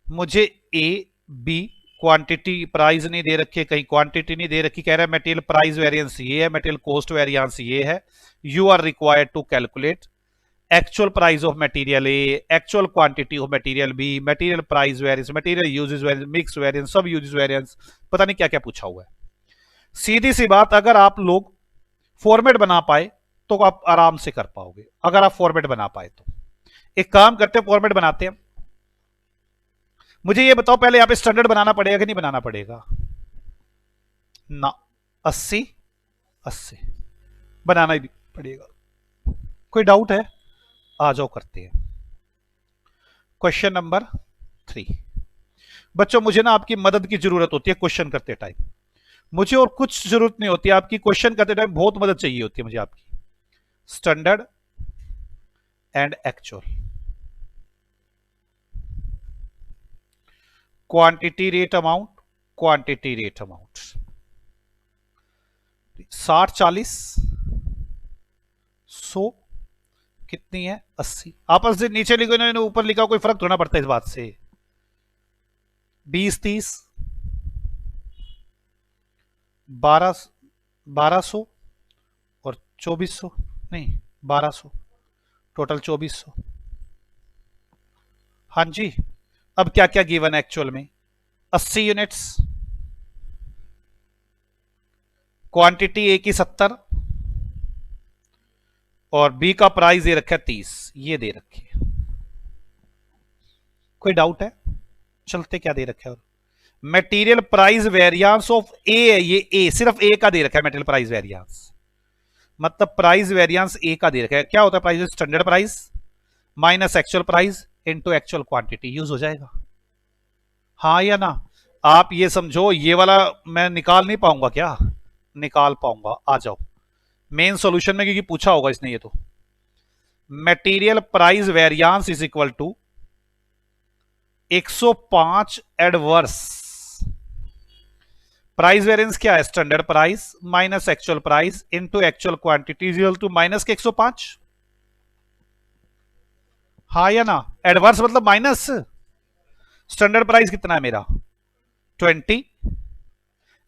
मुझे ए बी क्वांटिटी प्राइस नहीं दे रखी, कहीं क्वांटिटी नहीं दे रखी, कह रहा है मटेरियल प्राइस वेरिएंस ये है, मटेरियल कॉस्ट वेरिएंस ये है। You are required to calculate actual price of material A, actual quantity of material B, material price variance, material usage variance, mix variance, सब यूजेस वेरिएंस, पता नहीं क्या क्या पूछा हुआ है। सीधी सी बात, अगर आप लोग फॉर्मेट बना पाए तो आप आराम से कर पाओगे। अगर आप फॉर्मेट बना पाए तो एक काम करते हैं, फॉर्मेट बनाते हैं। मुझे ये बताओ पहले यहां पे स्टैंडर्ड बनाना पड़ेगा कि नहीं बनाना पड़ेगा ना? 80 80 बनाना ही पड़ेगा। कोई डाउट है? आ जाओ करते हैं। Question number 3। बच्चों मुझे ना आपकी मदद की जरूरत होती है क्वेश्चन करते टाइम, मुझे और कुछ जरूरत नहीं होती, आपकी क्वेश्चन करते टाइम बहुत मदद चाहिए होती है मुझे आपकी। Standard and actual, quantity rate amount, quantity rate amount 60 40 100 कितनी है 80। आपस से नीचे लिखो, इन्होंने ऊपर लिखा, कोई फर्क थोड़ा पड़ता है इस बात से। 20 30 1200 और 2400, नहीं 1200, टोटल 2400। हाँ जी, अब क्या क्या गिवन है एक्चुअल में? 80 यूनिट्स, क्वांटिटी ए की 70 और बी का प्राइस दे रखा है 30, ये दे रखी है। कोई डाउट है? चलते क्या दे रखा है? और मटेरियल प्राइस वेरिएंस ऑफ ए है, ये ए सिर्फ ए का दे रखा है मटेरियल प्राइस वेरिएंस, मतलब प्राइस वेरिएंस ए का दे रखा है। क्या होता है price? Standard price minus actual price into actual quantity, use हो जाएगा। हाँ या ना? आप ये समझो, ये वाला मैं निकाल नहीं पाऊंगा क्या? निकाल पाऊंगा, आ जाओ मेन सॉल्यूशन में, क्योंकि पूछा होगा इसने ये। तो material price variance is equal to 105 adverse. Price variance क्या है? Standard price minus actual price into actual quantity equal to minus के 105। हाँ या ना? एडवर्स मतलब माइनस। स्टैंडर्ड प्राइस कितना है मेरा? 20।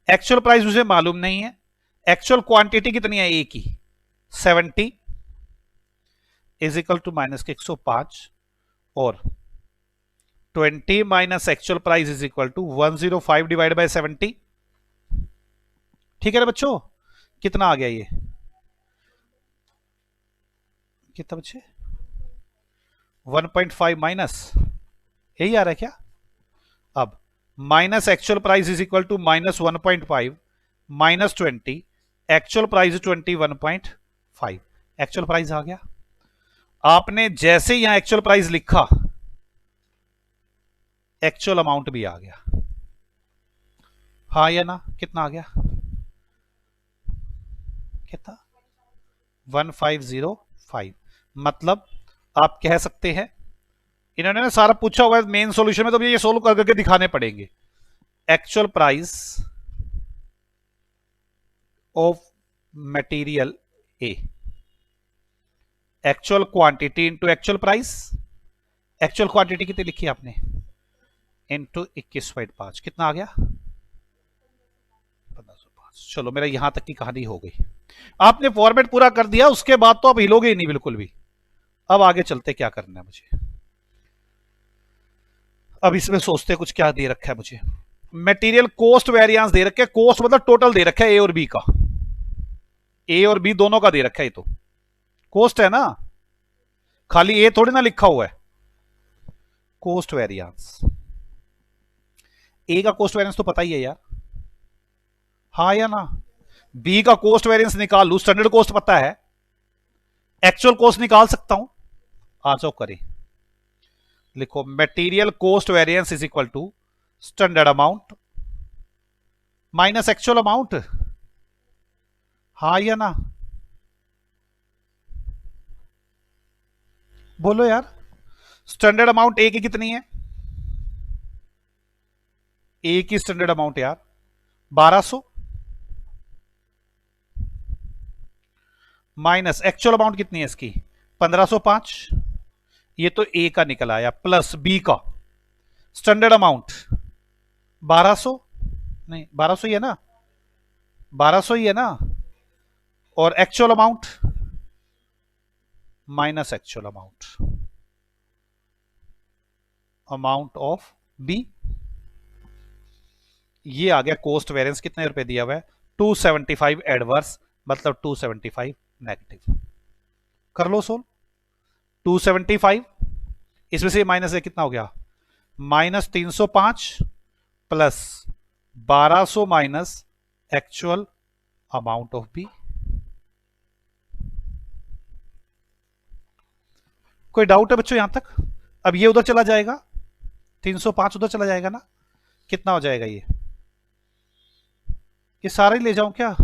एक्चुअल प्राइस मुझे मालूम नहीं है। एक्चुअल क्वांटिटी कितनी है? ए की 70 इज इक्वल टू माइनस के 105 और 20 minus actual price is equal to 105 divide by 70। ठीक है ना बच्चों? कितना आ गया ये? कितना बच्चे? 1.5 माइनस, यही आ रहा है क्या? अब minus actual price is equal to minus 1.5 minus 20, actual price 21.5। Actual price आ गया। आपने जैसे यहां एक्चुअल प्राइस लिखा, एक्चुअल अमाउंट भी आ गया। हाँ या ना? कितना आ गया? कितना? 1505। मतलब आप कह सकते हैं, इन्होंने ना सारा पूछा हुआ है मेन सॉल्यूशन में, तो ये सोल्व करके दिखाने पड़ेंगे। Actual price of material A, actual quantity into actual price. Actual quantity कितनी लिखी आपने? इनटू 21.5। कितना आ गया? 1505। चलो मेरा यहां तक की कहानी हो गई। आपने फॉर्मेट पूरा कर दिया, उसके बाद तो आप हिलोगे ही नहीं बिल्कुल भी। अब आगे चलते, क्या करना है मुझे? अब इसमें सोचते कुछ क्या दे रखा है मुझे। मटेरियल कॉस्ट वेरिएंस दे रखे, कॉस्ट मतलब टोटल दे रखा है ए और बी का। ए और बी दोनों का दे रखा है, ये तो कॉस्ट है ना, खाली ए थोड़ी ना लिखा हुआ है। कॉस्ट वेरिएंस, ए का कॉस्ट वेरिएंस तो पता ही है यार। हाँ या ना? बी का कॉस्ट वेरिएंस निकाल लू, स्टैंडर्ड कॉस्ट पता है, एक्चुअल कॉस्ट निकाल सकता हूं। आ जाओ करें। लिखो material cost variance is equal to standard amount minus actual amount. हाँ या ना? बोलो यार। स्टैंडर्ड अमाउंट ए की कितनी है? ए की स्टैंडर्ड अमाउंट यार 1200 माइनस एक्चुअल अमाउंट कितनी है इसकी? 1505। ये तो ए का निकल आया, प्लस बी का स्टैंडर्ड अमाउंट 1200, नहीं 1200 ही है ना? 1200 ही है ना? और actual amount minus actual amount of B. ये आ गया कॉस्ट वेरिएंस। कितने रुपए दिया हुआ है? 275 एडवर्स, मतलब 275 नेगेटिव। कर लो सोल्व। 275 इसमें से माइनस है, कितना हो गया? Minus 305 plus 1200 minus actual amount of B. कोई डाउट है बच्चों यहां तक? अब ये उधर चला जाएगा, 305 उधर चला जाएगा ना, कितना हो जाएगा ये सारा ही ले जाऊं क्या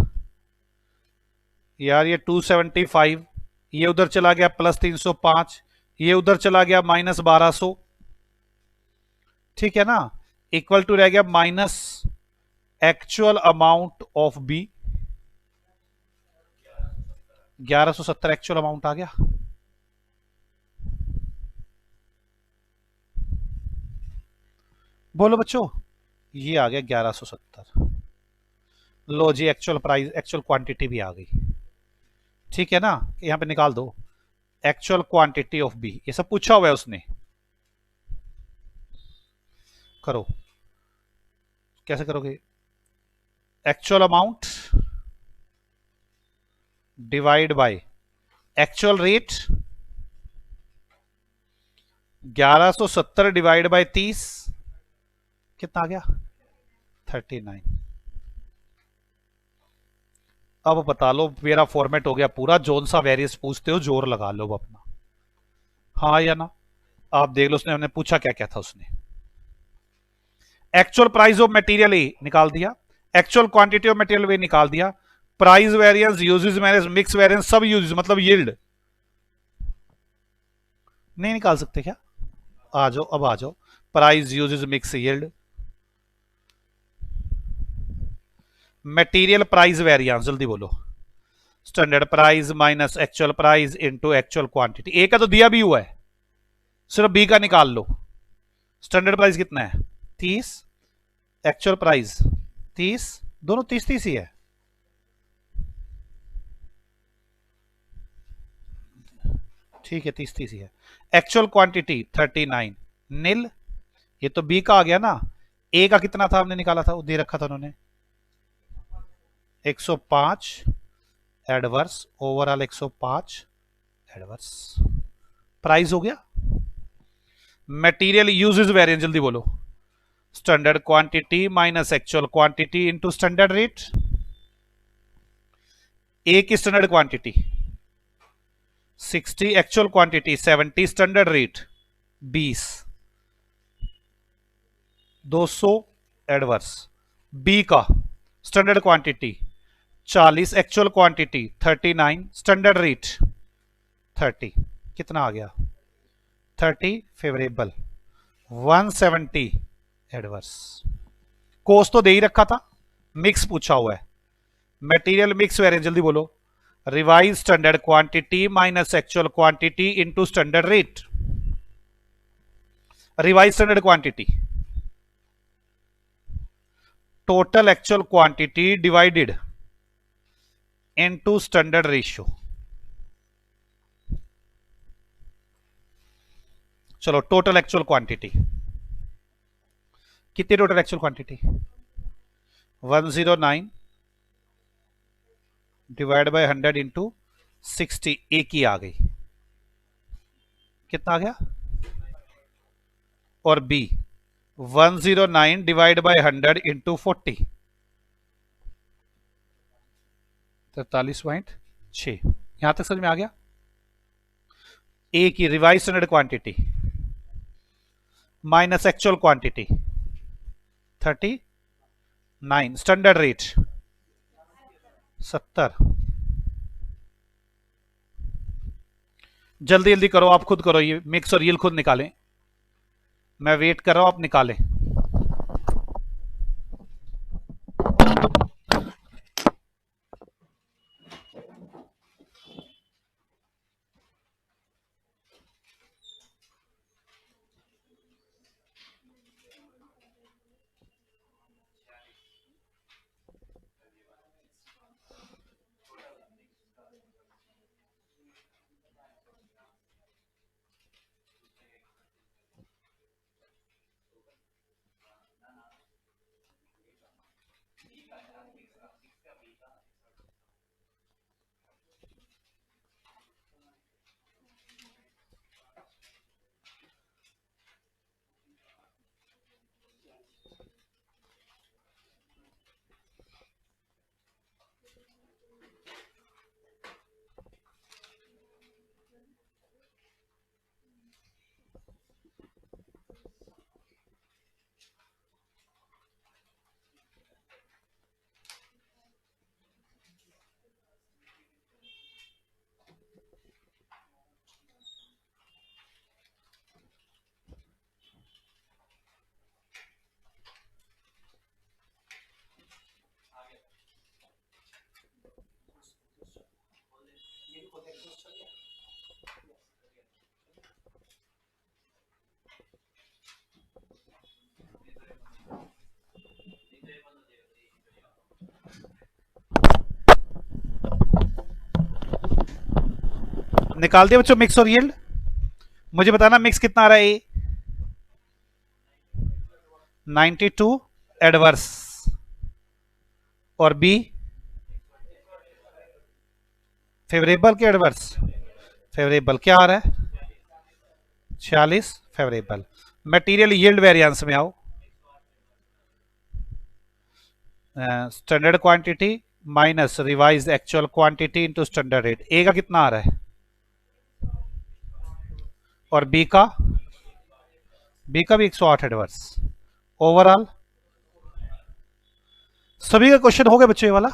यार? ये 275 ये उधर चला गया, प्लस 305 ये उधर चला गया, माइनस 1200, ठीक है ना? इक्वल टू रह गया minus actual amount of B 1170 actual amount आ गया। बोलो बच्चों, ये आ गया 1170। लो जी, एक्चुअल प्राइस, एक्चुअल क्वांटिटी भी आ गई, ठीक है ना? यहां पे निकाल दो एक्चुअल क्वांटिटी ऑफ बी। ये सब पूछा हुआ है उसने। करो, कैसे करोगे? Actual amount divide by actual rate, 1170 divide by 30, कितना आ गया? 39। अब बता लो, मेरा फॉर्मेट हो गया पूरा। जोन सा वेरियस पूछते हो, जोर लगा लो अपना। हाँ या ना? आप देख लो, उसने हमने पूछा क्या क्या था। उसने actual price of material A निकाल दिया, actual quantity of material A निकाल दिया, price variance, usage variance, mix variance, सब यूजेस मतलब यील्ड नहीं निकाल सकते क्या? आ जाओ, अब आ जाओ। Price usage mix yield, material price variance, जल्दी बोलो, standard price minus actual price into actual quantity. A का तो दिया भी हुआ है, सिर्फ बी का निकाल लो। स्टैंडर्ड प्राइस कितना है 30, एक्चुअल प्राइस 30, दोनों 30 ही है। ठीक है 30 ही है। एक्चुअल क्वांटिटी 39 नील, ये तो बी का आ गया ना। ए का कितना था हमने निकाला था, वो दे रखा था उन्होंने 105 एडवर्स, ओवरऑल 105 एडवर्स। प्राइस हो गया। मटेरियल यूजेस वेरिएंस, जल्दी बोलो, standard quantity minus actual quantity into standard rate. A की standard quantity 60, actual quantity 70, standard rate 20, 200 adverse. B का standard quantity 40, actual quantity 39, standard rate 30, कितना आ गया 30 फेवरेबल, 170 एडवर्स। कोस्ट तो दे ही रखा था, मिक्स पूछा हुआ है। मटेरियल मिक्स वेरिएंस, जल्दी बोलो, revise standard quantity minus actual quantity into standard rate. Revise standard quantity total actual quantity divided into standard ratio. चलो टोटल एक्चुअल क्वांटिटी कितनी, total actual quantity 109 divide by 100 into 60, एक ही आ गई, कितना आ गया। और बी 109 डिवाइड बाय 100 इंटू 40, 43.6। यहां तक समझ में आ गया। ए की revise standard quantity minus actual quantity 39, standard rate 70। जल्दी जल्दी करो, आप खुद करो, ये मिक्स और यील्ड खुद निकालें, मैं वेट कर रहा हूं, आप निकालें। निकाल दिया बच्चों मिक्स और यील्ड। मुझे बताना मिक्स कितना आ रहा है। 92 एडवर्स और बी फेवरेबल के एडवर्स, फेवरेबल क्या आ रहा है 46 फेवरेबल। मटेरियल यील्ड वेरिएंस में आओ, standard quantity minus revise actual quantity into standard rate. A का कितना आ रहा है और बी का भी 108 एडवर्स। ओवरऑल सभी का क्वेश्चन हो गया बच्चों ये वाला।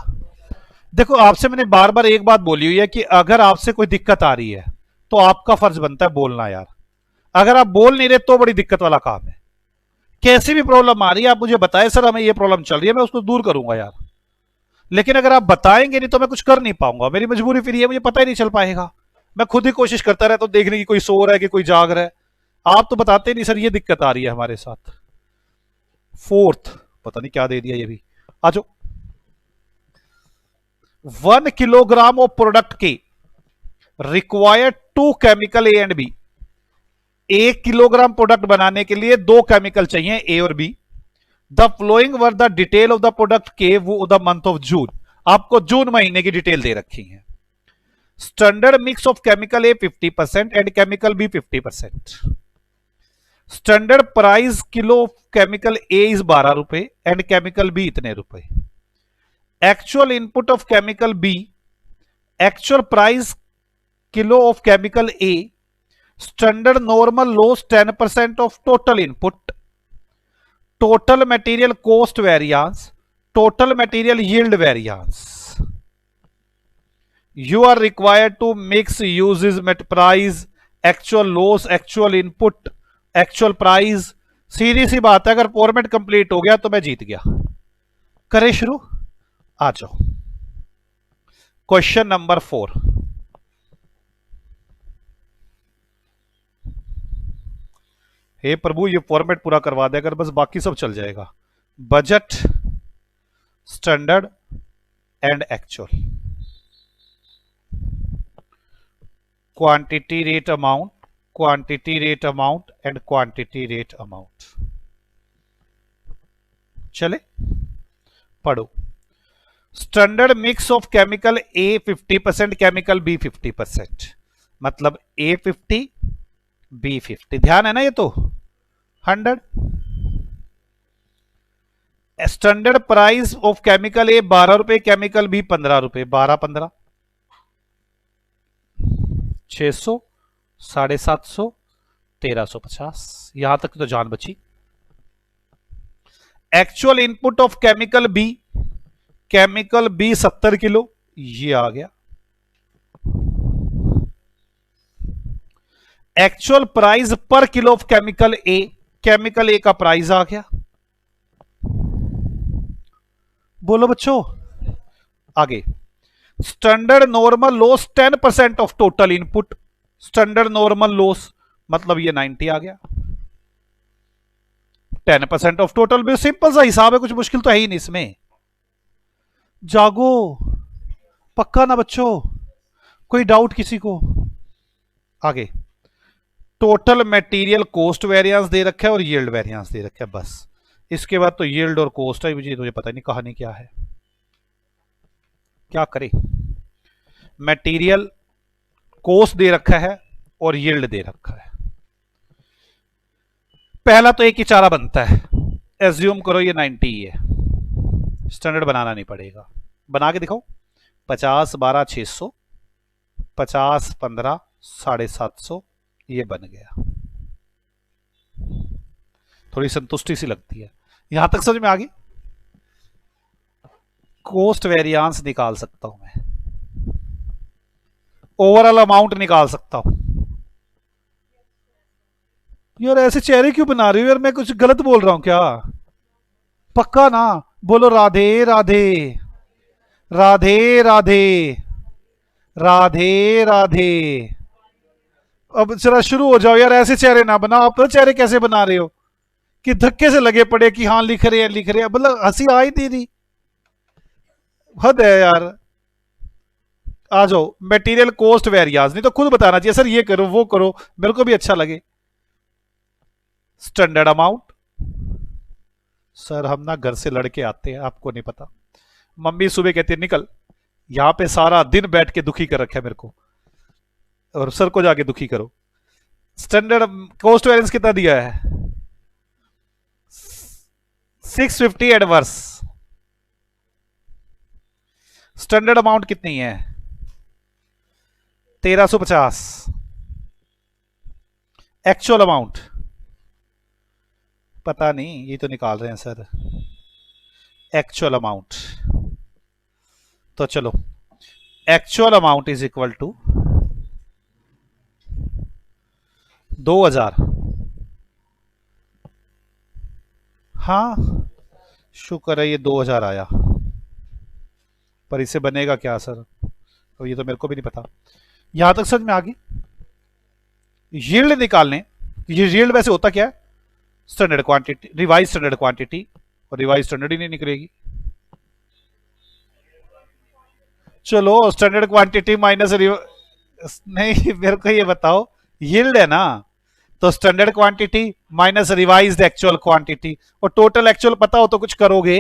देखो आपसे मैंने बार बार एक बात बोली हुई है कि अगर आपसे कोई दिक्कत आ रही है तो आपका फर्ज बनता है बोलना यार। अगर आप बोल नहीं रहे तो बड़ी दिक्कत वाला काम है। कैसी भी प्रॉब्लम आ रही है आप मुझे बताएं, सर हमें ये प्रॉब्लम चल रही है, मैं उसको दूर करूंगा यार। लेकिन अगर आप बताएंगे नहीं तो मैं कुछ कर नहीं पाऊंगा, मेरी मजबूरी फिर ये, मुझे पता ही नहीं चल पाएगा। मैं खुद ही कोशिश करता रहता हूं देखने की कोई सो रहा है कि कोई जाग रहा है, आप तो बताते नहीं सर, ये दिक्कत आ रही है हमारे साथ। फोर्थ पता नहीं क्या दे दिया ये भी। आ जाओ। 1 किलोग्राम ऑफ प्रोडक्ट के required 2 chemical A and B. 1 kilogram product बनाने के लिए 2 केमिकल चाहिए ए और B. The following were the detail of the product के वो द मंथ ऑफ जून। आपको जून महीने की डिटेल दे रखी है। Standard mix of chemical A 50% and chemical B 50%। Standard price kilo chemical A is 12 रुपए एंड केमिकल बी इतने रुपए। Actual input of chemical B, actual price kilo of chemical A, standard normal loss 10% of total input, total material cost variance, total material yield variance. You are required to mix uses price, actual loss, actual input, actual price। सीधी सी बात है, अगर format complete हो गया तो मैं जीत गया। करें शुरू, आ जाओ। Question number 4। हे प्रभु ये फॉर्मेट पूरा करवा दे अगर, बस बाकी सब चल जाएगा। Budget, standard and actual, quantity rate amount, quantity rate amount and quantity rate amount. चले पढ़ो। Standard mix of chemical A 50%, chemical B 50%, मतलब ए 50 बी 50। ध्यान है ना, ये तो 100। स्टैंडर्ड प्राइस ऑफ केमिकल ए 12 रुपए, केमिकल बी 15 रुपए। 12 15 600, 750, 1350। यहां तक तो जान बची। Actual input of chemical B, chemical B 70 kilo, ये आ गया। Actual price per kilo of chemical A, chemical A का प्राइस आ गया। बोलो बच्चों आगे। Standard normal loss 10% of total input, standard normal loss मतलब ये 90 आ गया। 10% ऑफ टोटल भी सिंपल सा हिसाब है, कुछ मुश्किल तो है ही नहीं इसमें। जागो, पक्का ना बच्चों, कोई डाउट किसी को? आगे टोटल मटेरियल कॉस्ट वेरिएंस दे रखा है और यील्ड वेरिएंस दे रखा है, बस। इसके बाद तो यील्ड और कॉस्ट है, मुझे पता नहीं कहानी क्या है, क्या करें। मटेरियल कॉस्ट दे रखा है और यील्ड दे रखा है। पहला तो एक ही चारा बनता है, एज्यूम करो ये 90 ही है, स्टैंडर्ड बनाना नहीं पड़ेगा। बना के दिखाओ। 50 12 600, 50 15 750, ये बन गया। थोड़ी संतुष्टि सी लगती है। यहां तक समझ में आ गई? कॉस्ट वेरिएंस निकाल सकता हूं मैं, ओवरऑल अमाउंट निकाल सकता हूं। यार ऐसे चेहरे क्यों बना रही हो यार, मैं कुछ गलत बोल रहा हूं क्या? पक्का ना? बोलो राधे राधे, राधे राधे, राधे राधे। अब जरा शुरू हो जाओ यार, ऐसे चेहरे ना बनाओ। आप तो चेहरे कैसे बना रहे हो कि धक्के से लगे पड़े कि हाँ लिख रहे हैं लिख रहे हैं, मतलब हंसी आ ही नहीं रही, हद है यार। आ जाओ। मटेरियल कॉस्ट वेरिएंस, नहीं तो खुद बताना चाहिए सर ये करो वो करो, मेरे को भी अच्छा लगे। स्टैंडर्ड अमाउंट, सर हम ना घर से लड़के आते हैं, आपको नहीं पता। मम्मी सुबह कहती है निकल, यहां पे सारा दिन बैठ के दुखी कर रखा है मेरे को, और सर को जाके दुखी करो। स्टैंडर्ड कॉस्ट वेरिएंस कितना दिया है? 650 एडवर्स। स्टैंडर्ड अमाउंट कितनी है? 1350। एक्चुअल अमाउंट पता नहीं, ये तो निकाल रहे हैं सर एक्चुअल अमाउंट। तो चलो, actual amount is equal to 2000 हाँ शुक्र है ये 2000 आया, पर इसे बनेगा क्या सर, तो ये तो मेरे को भी नहीं पता। यहां तक समझ में आ गई। यील्ड निकालने, ये यील्ड वैसे होता क्या है, standard quantity, revise standard quantity, और रिवाइज स्टैंडर्ड ही नहीं निकलेगी। चलो स्टैंडर्ड क्वांटिटी माइनस, नहीं मेरे को ये बताओ, यील्ड है ना, तो standard quantity minus revised actual quantity, और टोटल एक्चुअल पता हो तो कुछ करोगे।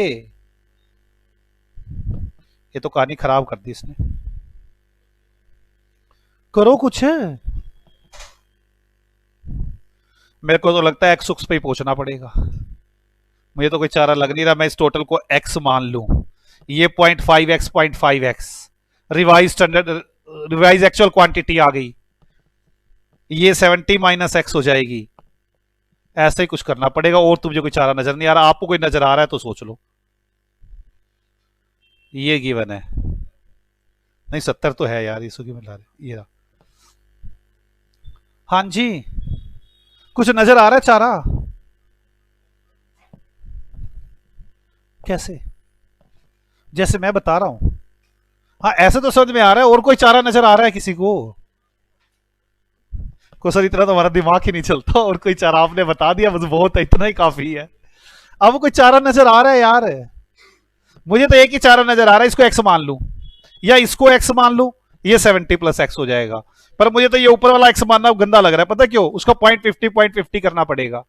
ये तो कहानी खराब कर दी इसने, करो कुछ। मेरे को तो लगता है एक्स उक्स पे ही पहुंचना पड़ेगा, मुझे तो कोई चारा लग नहीं रहा। मैं इस टोटल को एक्स मान लूं, ये 0.5x 0.5x, revise standard, revise actual quantity आ गई, ये 70 माइनस एक्स हो जाएगी। ऐसे ही कुछ करना पड़ेगा, और तुझे कोई चारा नजर नहीं आ रहा। आपको कोई नजर आ रहा है तो सोच लो। ये गिवन है, नहीं 70 तो है यार, इसको क्यों मिला रहे, ये रहा। हाँ जी, कुछ नजर आ रहा है चारा? कैसे, जैसे मैं बता रहा हूं? हाँ ऐसे तो समझ में आ रहा है, और कोई चारा नजर आ रहा है किसी को सर इतना तो हमारा दिमाग ही नहीं चलता, और कोई चारा आपने बता दिया बस बहुत है, इतना ही काफी है। अब कोई चारा नजर आ रहा है यार, मुझे तो एक ही चारा नजर आ रहा है, इसको एक्स मान लू या इसको एक्स मान लू, ये 70 प्लस एक्स हो जाएगा। पर मुझे तो ये ऊपर वाला एक्स मानना गंदा लग रहा है, पता क्यों, उसका 0.50 करना पड़ेगा।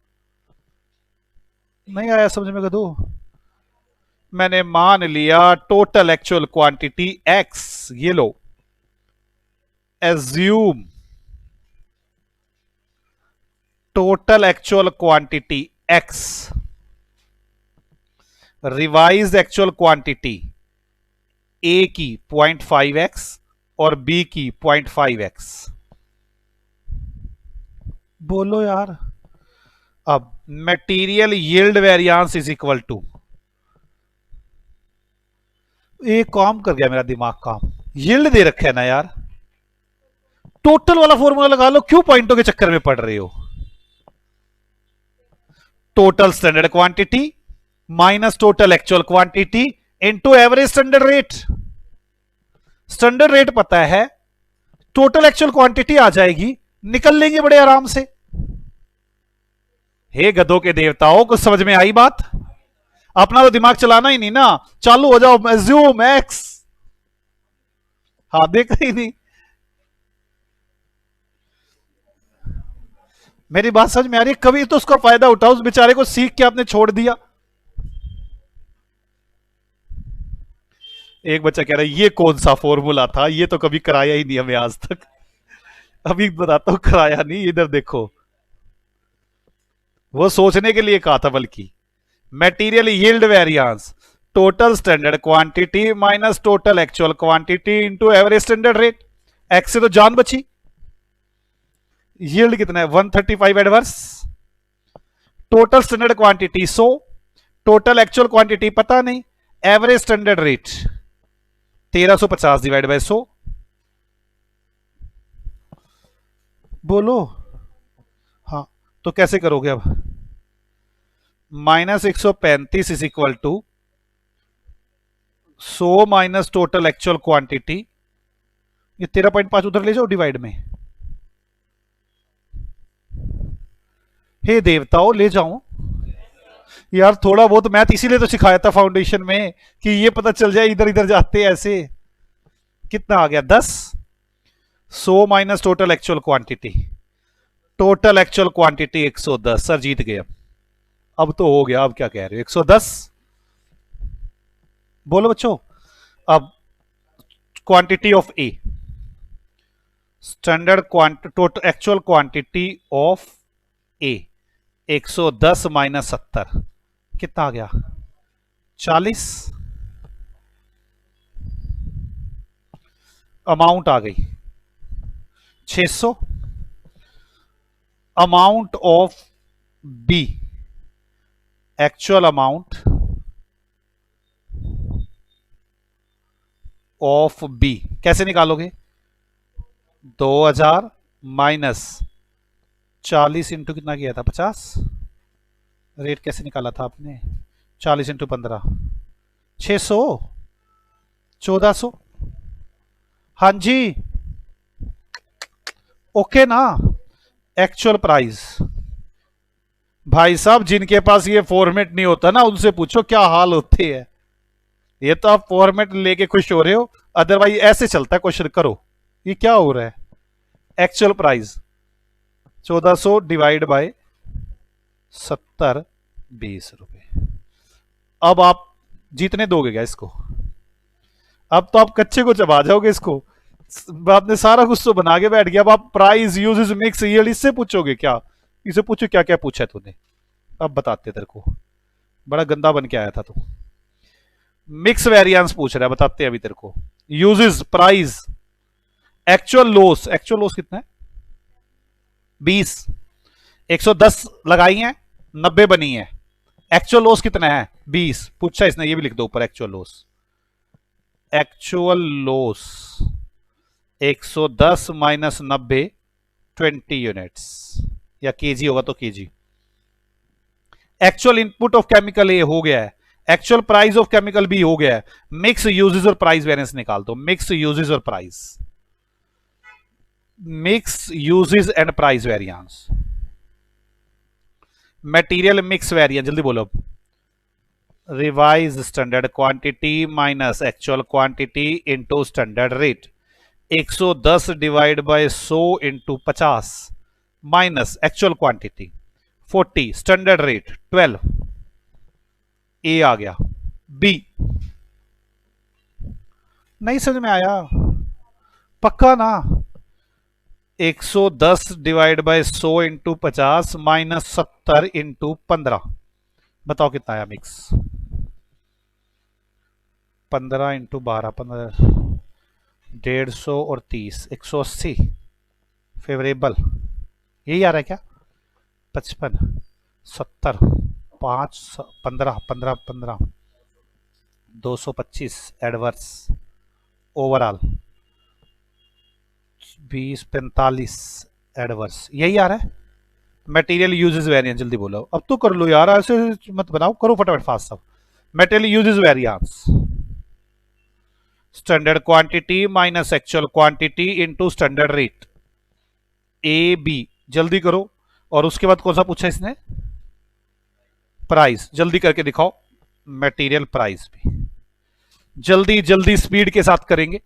नहीं आया समझ में कदू? मैंने मान लिया टोटल एक्चुअल क्वांटिटी एक्स, ये लो, assume total actual quantity X, revise actual quantity A की 0.5x और बी की 0.5x। बोलो यार। अब material yield variance is equal to, एक काम कर गया मेरा दिमाग काम, यील्ड दे रखा है ना यार, टोटल वाला फॉर्मूला लगा लो, क्यों पॉइंटों के चक्कर में पड़ रहे हो। Total standard quantity minus total actual quantity into average standard rate. Standard rate पता है, टोटल एक्चुअल क्वांटिटी आ जाएगी, निकल लेंगे बड़े आराम से। हे गधों के देवताओं, कुछ समझ में आई बात? अपना तो दिमाग चलाना ही नहीं ना, चालू हो जाओ, एज्यूम एक्स। हाँ देखा ही नहीं, मेरी बात समझ में आ रही है? कभी तो उसका फायदा उठाओ, उस बेचारे को सीख के आपने छोड़ दिया। एक बच्चा कह रहा है ये कौन सा फॉर्मूला था, ये तो कभी कराया ही नहीं हमें आज तक। अभी बताता हूं, कराया नहीं, इधर देखो, वो सोचने के लिए कहा था बल्कि। Material yield variance, total standard quantity minus total actual quantity into average standard rate. X से तो जान बची। यील्ड कितना है, 135 adverse, total standard quantity 100, total actual quantity पता नहीं, average standard rate 1350 divide by 100। बोलो। हाँ तो कैसे करोगे अब, -135 is equal to 100 minus total actual quantity, ये 13.5 उधर ले जाओ डिवाइड में। हे देवताओं ले जाऊं यार, थोड़ा बहुत मैथ इसीलिए तो सिखाया था फाउंडेशन में, कि ये पता चल जाए इधर इधर जाते ऐसे। कितना आ गया, 10। 100 minus total actual quantity, total actual quantity 110। Sir जीत गए अब तो हो गया, अब क्या कह रहे हो, 110। बोलो बच्चों। अब quantity of A, standard total actual quantity of A 110 minus 70, कितना आ गया, 40। अमाउंट आ गई 600। Amount of B, actual amount of B कैसे निकालोगे, 2000 माइनस 40 इंटू कितना किया था, 50। रेट कैसे निकाला था आपने? 40 × 15, 600, 1400। हाँ जी, ओके ना। Actual price. भाई साहब जिनके पास ये फॉर्मेट नहीं होता ना उनसे पूछो क्या हाल होते हैं। ये तो आप फॉर्मेट लेके खुश हो रहे हो, अदरवाइज ऐसे चलता है क्वेश्चन। करो ये क्या हो रहा है। एक्चुअल प्राइस 1400 डिवाइड बाय 70, 20 रुपए। अब आप जीतने दोगे क्या इसको? अब तो आप कच्चे को चबा जाओगे इसको। आपने सारा कुछ तो बना के बैठ गया। अब आप प्राइस यूजेस मिक्स यील्ड इससे पूछोगे क्या? इसे पूछो क्या क्या पूछा है तूने। अब बताते तेरे को, बड़ा गंदा बन के आया था तू। मिक्स वेरिएंस पूछ रहा है, बताते हैं अभी तेरे को। Uses, price, actual loss. Actual loss कितना है? 20। 110 लगाई है, 90 बनी है। एक्चुअल लॉस कितना है? 20 पूछा इसने, ये भी लिख दो ऊपर actual loss. Actual loss 110 minus 90, 20 units, या केजी होगा तो KG. Actual input of chemical A हो गया है, actual price of chemical B हो गया है। मिक्स यूजेस और प्राइस वेरिएंस निकाल दो। मिक्स यूजेस और price, mix usage and price variance. Material mix variance, जल्दी बोलो। Revise standard quantity minus actual quantity into standard rate. 110 divide by 100 into 50 minus actual quantity 40, standard rate 12। ए आ गया। B नहीं समझ में आया? पक्का ना? 110 divide by 100 into 50 minus 70 into 15। बताओ कितना आया मिक्स? 15 इंटू 12, 15, 150 और 30, 180। फेवरेबल यही आ रहा है क्या? 55, 70, 5, 15, 15, 15, 225 एडवर्स। Overall 20, 45 adverse. यही आ रहा है। मटेरियल यूजेस वेरिएंस, जल्दी बोलो। अब तो कर लो यार, ऐसे मत बनाओ, करो फटाफट फास्ट सब। Material usage variance, standard quantity minus actual quantity into standard rate. A B, जल्दी करो। और उसके बाद कौन सा पूछा इसने? प्राइस। जल्दी करके दिखाओ। मटेरियल प्राइस भी जल्दी जल्दी स्पीड के साथ करेंगे,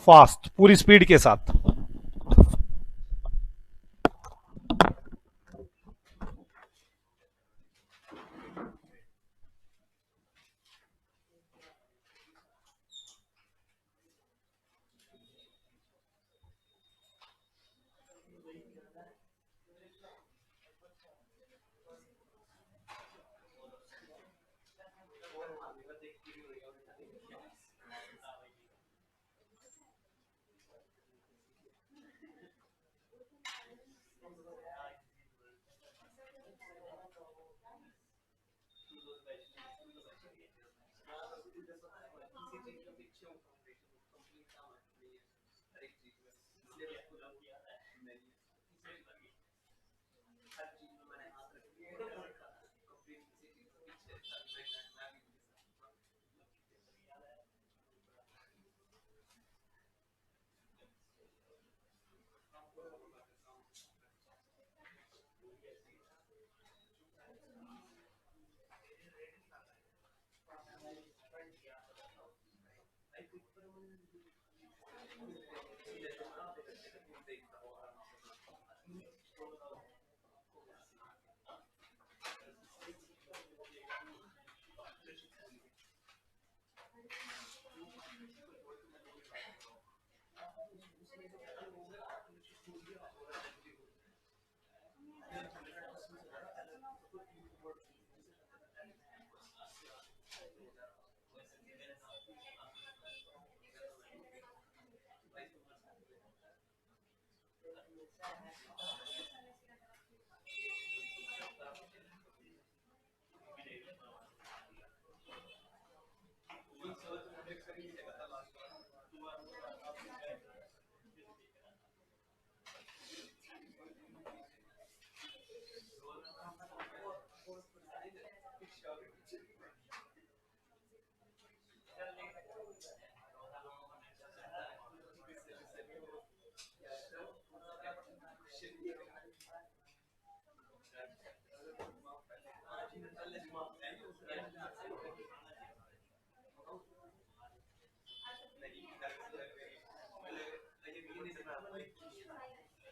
फास्ट पूरी स्पीड के साथ।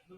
हो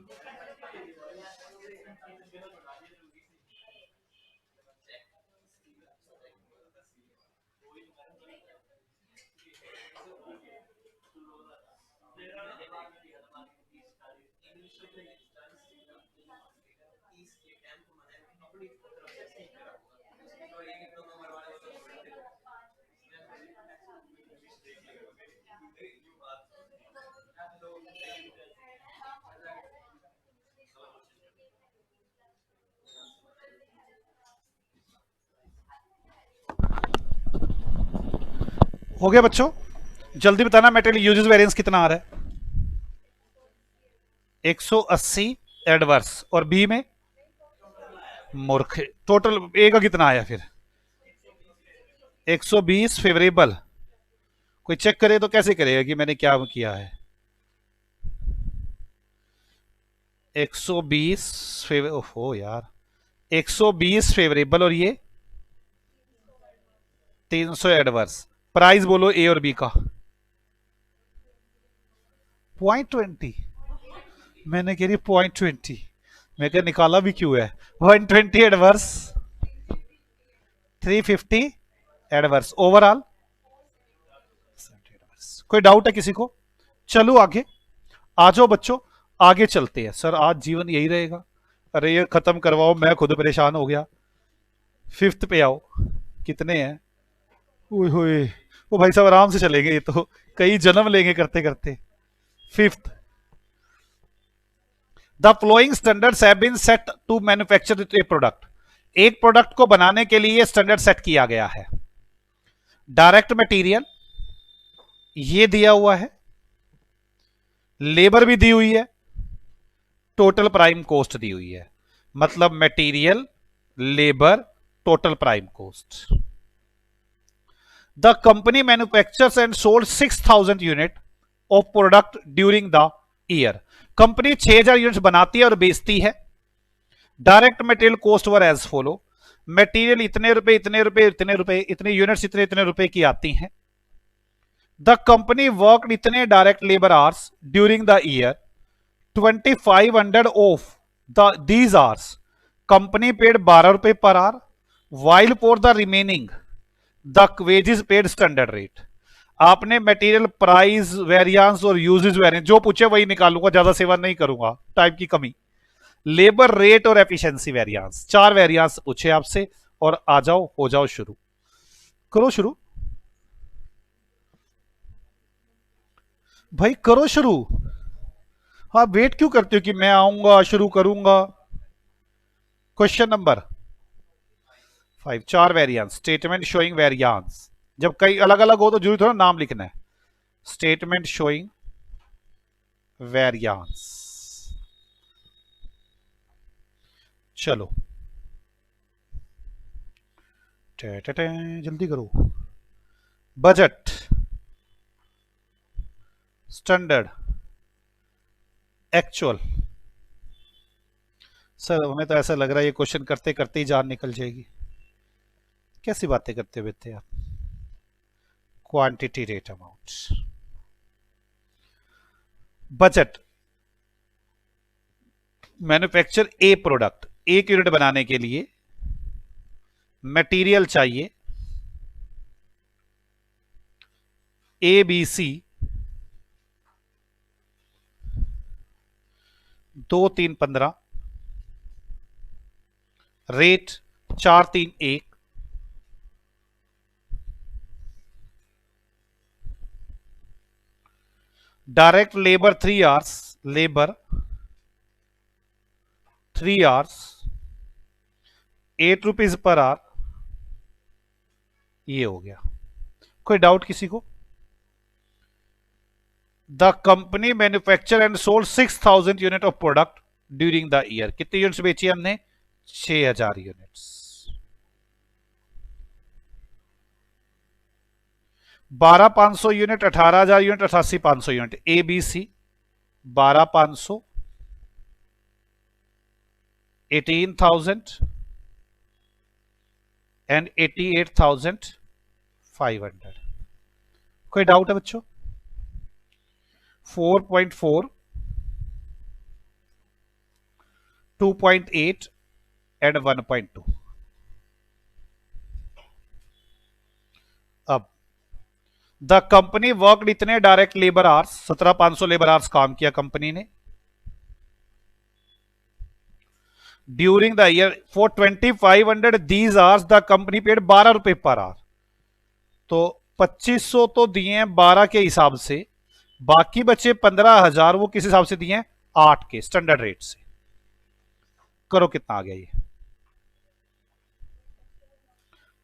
गया बच्चों? जल्दी बताना मेटेरियल यूजेस वेरिएंस कितना आ रहा है? 180 एडवर्स और बी में मूर्ख। टोटल ए का कितना आया फिर? 120 फेवरेबल। कोई चेक करे तो कैसे करेगा कि मैंने क्या किया है? 120 फेवर, ओहो यार, 120 फेवरेबल और ये 300 एडवर्स। प्राइस बोलो ए और बी का। 0.20। मैंने कह रही 0.20, मैं क्या निकाला भी क्यों है? 120 एडवर्स, 350 एडवर्स, ओवरऑल। कोई डाउट है किसी को? चलो आगे आ जाओ बच्चों, आगे चलते हैं। सर आज जीवन यही रहेगा? अरे ये खत्म करवाओ, मैं खुद परेशान हो गया। फिफ्थ पे आओ। कितने हैं? ओए होए, वो भाई साहब आराम से चलेंगे, ये तो कई जन्म लेंगे करते करते। Fifth, the following standards have been set to manufacture a product. एक प्रोडक्ट को बनाने के लिए स्टैंडर्ड सेट किया गया है। डायरेक्ट मटेरियल ये दिया हुआ है, लेबर भी दी हुई है, टोटल प्राइम कॉस्ट दी हुई है। मतलब material, labour, total prime cost. The company manufactures and sold 6000 unit of product during the year. Company 6000 units बनाती है और बेचती है। Direct material cost were as follow. Material इतने रुपए इतने रुपए इतने रुपए, इतने यूनिट्स इतने इतने रुपए की आती हैं। द कंपनी वर्क इतने direct labour hours during the year, 2500 of these hours company paid 12 रुपए per hour, while for the remaining the wages paid standard rate. आपने मटेरियल प्राइस वेरिएंस और यूजेस वेरिएंस जो पूछे वही निकालूंगा, ज्यादा सेवा नहीं करूंगा, टाइम की कमी। लेबर रेट और एफिशिएंसी वेरिएंस, 4 वेरिएंस पूछे आपसे। और आ जाओ, हो जाओ शुरू, करो शुरू भाई, करो शुरू। हाँ, वेट क्यों करते हो कि मैं आऊंगा शुरू करूंगा? Question number 5, 4 variance, statement showing variance. जब कई अलग अलग हो तो जरूरी थोड़ा नाम लिखना है। Statement showing variance. चलो जल्दी करो। Budget, standard, actual. सर हमें तो ऐसा लग रहा है ये क्वेश्चन करते करते ही जान निकल जाएगी। कैसी बातें करते हुए थे आप? Quantity rate amount, budget, manufacture a product, एक यूनिट बनाने के लिए मटेरियल चाहिए A B C 2315, rate 431, direct labour 3 hours, labour 3 hours, 8 rupees per hour. ये हो गया। कोई डाउट किसी को? The company manufacture and sold 6000 unit of product during the year. कितनी यूनिट्स बेची हमने? 6000 units. 12500 unit, 18000 unit, 88500 unit. A B C 12500, 18000 and 88500। कोई डाउट है बच्चों? 4.4 2.8 एंड 1.2। अब द कंपनी वर्कड इतने direct labour hours, 17,500 labour hours काम किया कंपनी ने during the year. For 2,500 these hours the company paid 12 रुपए पर आवर। तो 2,500 तो दिए हैं 12 के हिसाब से, बाकी बचे 15,000 वो किस हिसाब से दिए हैं? 8 के स्टैंडर्ड रेट से। करो कितना आ गया ये?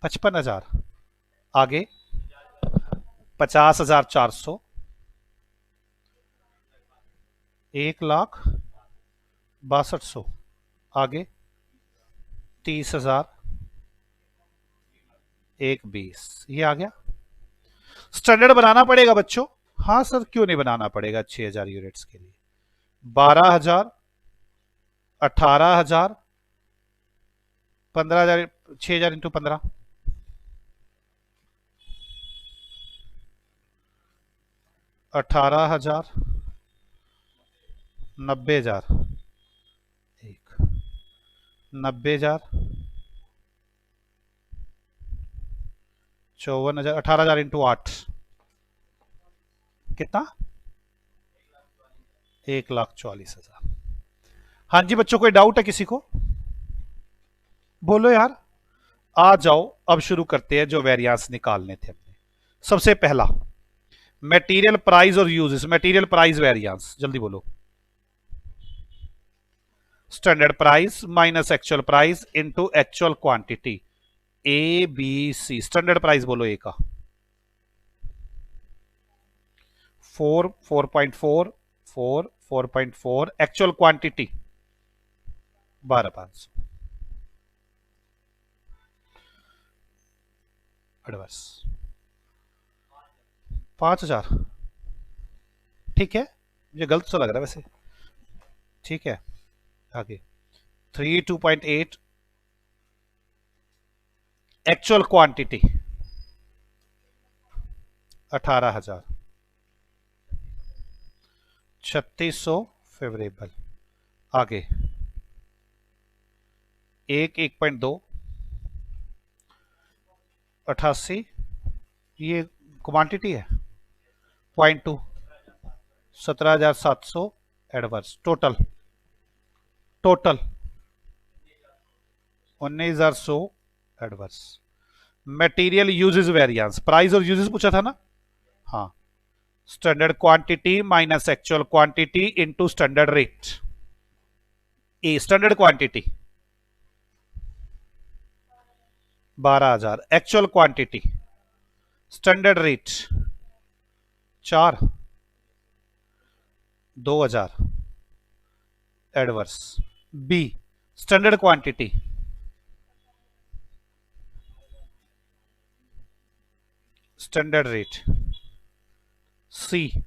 55,000। आगे 50,400, 1,62,100। आगे 30,000, 1,20। ये आ गया। स्टैंडर्ड बनाना पड़ेगा बच्चों। हाँ सर क्यों नहीं बनाना पड़ेगा 6,000 यूनिट्स के लिए। 12,000, 18,000, 15,000, 6,000 इंटू 15, 18,000, 90,000, 90,000, 54,000, 18,000 इंटू 8 कितना? 1,44,000। हाँ जी बच्चों, कोई डाउट है किसी को? बोलो यार। आ जाओ अब शुरू करते हैं जो वेरिएंस निकालने थे अपने। सबसे पहला मटेरियल प्राइस और यूजेस। मटेरियल प्राइस वेरिएंस, जल्दी बोलो। Standard price minus actual price into actual quantity, A B C. Standard price बोलो ए का 4, 4.4, 4, 4.4। Actual quantity 12,500। एडवर्स 5,000। ठीक है, ये गलत तो लग रहा है वैसे। ठीक है, आगे 3, 2.8। Actual quantity 18,000, 3,600 favourable. आगे 1.2, 88। ये क्वांटिटी है। 0.2, 17,700 adverse. Total 19,100 adverse. Material usage variance, price और यूजेस पूछा था ना। हाँ, standard quantity minus actual quantity into standard rate. A standard quantity 12,000, actual quantity standard rate 4, 2,000 adverse. B standard quantity standard rate. C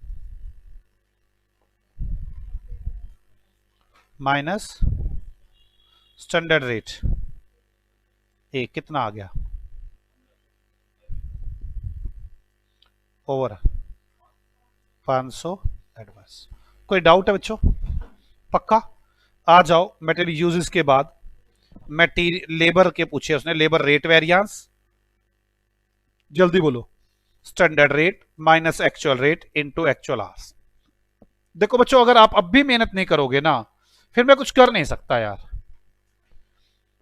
minus standard rate. A कितना आ गया? Over 500 adverse. कोई doubt है बच्चों? पक्का? आ जाओ मटेरियल यूजेस के बाद मटेरियल लेबर के पूछे उसने, लेबर रेट वेरिएंस। जल्दी बोलो। Standard rate minus actual rate into actual hours. देखो बच्चों, अगर आप अब भी मेहनत नहीं करोगे ना, फिर मैं कुछ कर नहीं सकता यार।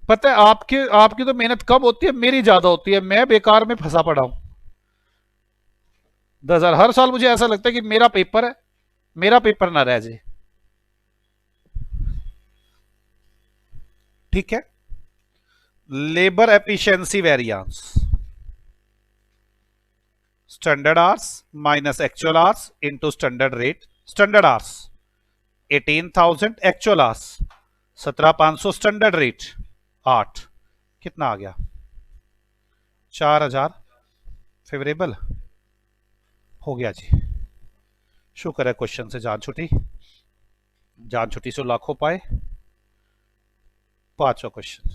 पता है आपकी आपकी तो मेहनत कम होती है, मेरी ज्यादा होती है। मैं बेकार में फंसा पड़ा हूं। 10,000 हर साल मुझे ऐसा लगता है कि मेरा पेपर है, मेरा पेपर ना रह जाए। ठीक है, labour efficiency variance. Standard hours minus actual hours into standard rate. Standard hours 18,000, actual hours 17,500, standard rate 8। कितना आ गया? 4,000 फेवरेबल हो गया जी। शुक्र है क्वेश्चन से जान छुटी। जान छुटी सो लाखों पाए। पांचवा क्वेश्चन।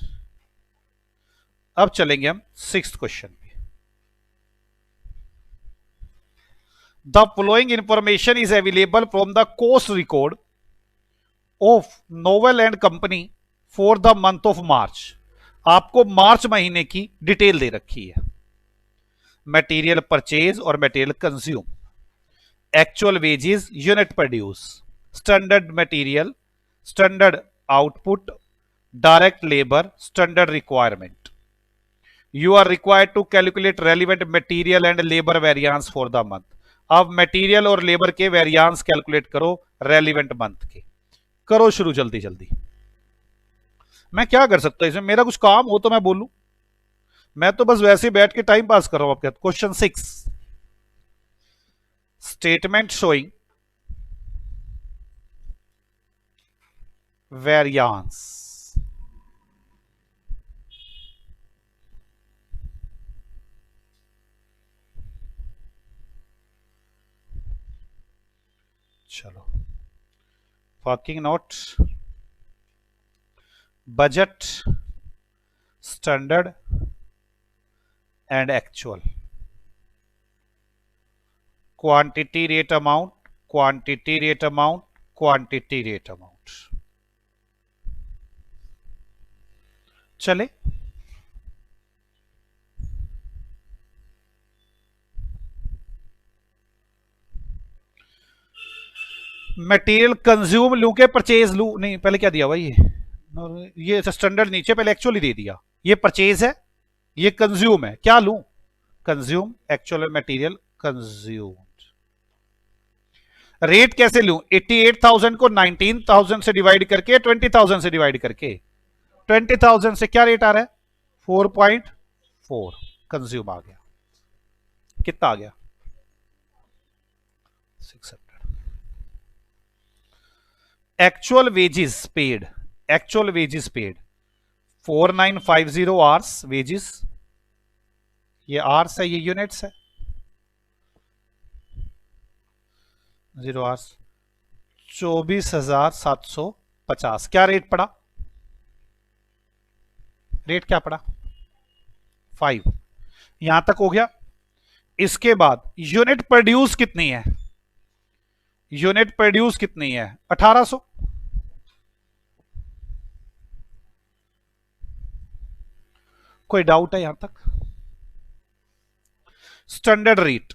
अब चलेंगे हम 6th क्वेश्चन पे। The following information is available from the cost record of novel and company for the month of March, आपको मार्च महीने की डिटेल दे रखी है। मटेरियल परचेज और material consume, actual wages, unit produce, standard material, standard output, direct labour, standard requirement. You are required to calculate relevant material and labour variance for the month. अब material और labour के variance calculate करो relevant month के। करो शुरू जल्दी जल्दी। मैं क्या कर सकता हूं इसमें, मेरा कुछ काम हो तो मैं बोलूं, मैं तो बस वैसे ही बैठ के टाइम पास कर रहा हूं आपके। Question 6, statement showing variance. चलो, working note, budget, standard and actual, quantity rate amount, quantity rate amount, quantity rate amount. चले, मटेरियल कंज्यूम लूं के परचेज लूं? नहीं, पहले क्या दिया हुआ ये स्टैंडर्ड नीचे, पहले एक्चुअल ही दे दिया। ये परचेज है, ये कंज्यूम है, क्या लूं? Consume, actual material consume. Rate कैसे लूं? 88,000 को 19,000 से डिवाइड करके, 20,000 से डिवाइड करके। 20,000 से क्या रेट आ रहा है? 4.4 कंज्यूम आ गया। कितना आ गया? 600। Actual wages paid, actual wages paid 4950 hours wages, ये आवर्स है, ये यूनिट्स है। 0 आवर्स, 24,750। क्या रेट पड़ा? रेट क्या पड़ा? 5। यहां तक हो गया। इसके बाद यूनिट प्रोड्यूस कितनी है? यूनिट प्रोड्यूस कितनी है? 1800। कोई डाउट है यहां तक? स्टैंडर्ड रेट,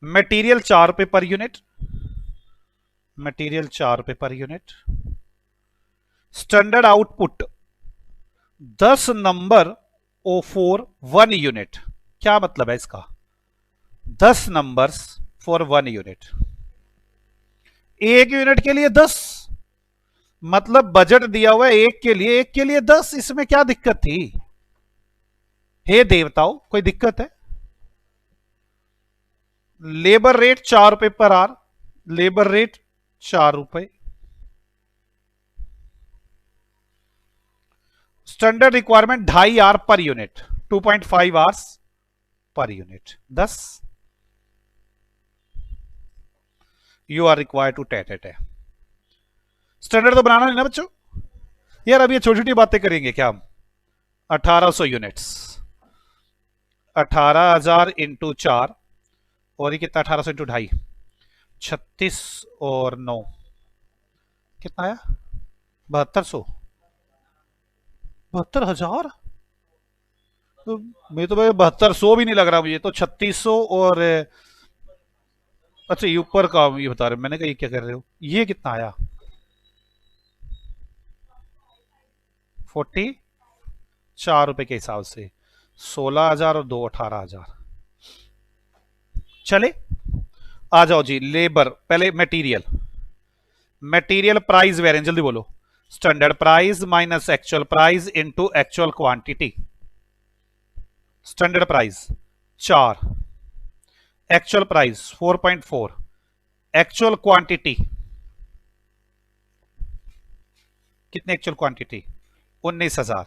मटेरियल 4 रुपए पर यूनिट, मटेरियल 4 रुपए per unit. Standard output 10 number ओ फॉर 1 यूनिट। क्या मतलब है इसका? 10 नंबर्स फॉर 1 यूनिट। एक यूनिट के लिए 10, मतलब बजट दिया हुआ है एक के लिए, एक के लिए 10। इसमें क्या दिक्कत थी? हे देवताओं, कोई दिक्कत है? लेबर रेट 4 रुपए पर आवर, लेबर रेट 4 रुपए। Standard requirement 2.5 hour per unit, 2.5 hours per unit, 10। You are required to टेट इट है। स्टैंडर्ड तो बनाना नहीं ना बच्चों यार, अब ये छोटी छोटी बातें करेंगे क्या हम? 1800 यूनिट्स, 18,000 इंटू 4, और ये कितना? 1800 इंटू 2.5, 36 और 9 कितना आया? 7200, 72,000। तो मैं तो भाई 7200 भी नहीं लग रहा मुझे तो, 3600 और अच्छा ये ऊपर का ये बता रहे, मैंने कहा ये क्या कर रहे हो? ये कितना आया? 40, 4 रुपए के हिसाब से 16,000 और 2 18,000। चले, आ जाओ जी। लेबर, पहले मटेरियल, मटेरियल प्राइस वेरिएंस, जल्दी बोलो। Standard price minus actual price into actual quantity. Standard price 4, actual price 4.4, actual quantity कितनी? Actual quantity 19,000।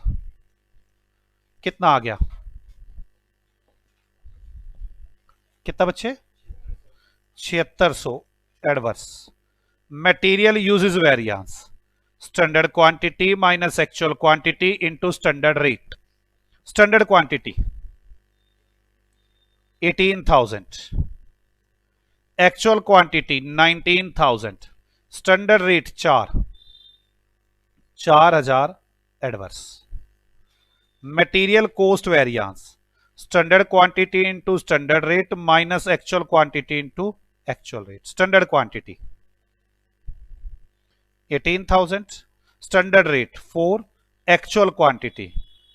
कितना आ गया? कितना बच्चे? 7600 adverse. Material usage variance, standard quantity minus actual quantity into standard rate. Standard quantity 18,000, actual quantity 19,000, standard rate 4, 4,000 adverse. Material cost variance, standard quantity into standard rate minus actual quantity into actual rate. Standard quantity 18,000, standard rate 4, actual quantity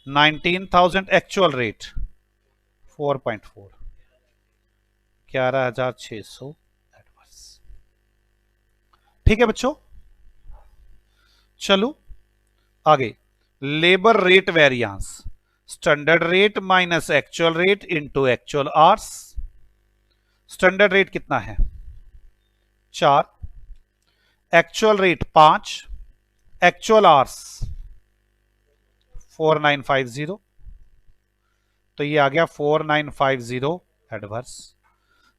19,000, actual rate 4.4, 11,600 adverse. ठीक है बच्चों, चलो आगे। Labour rate variance, standard rate minus actual rate into actual hours. Standard rate कितना है 4, actual rate 5, actual hours 4950, तो ये आ गया 4950 adverse.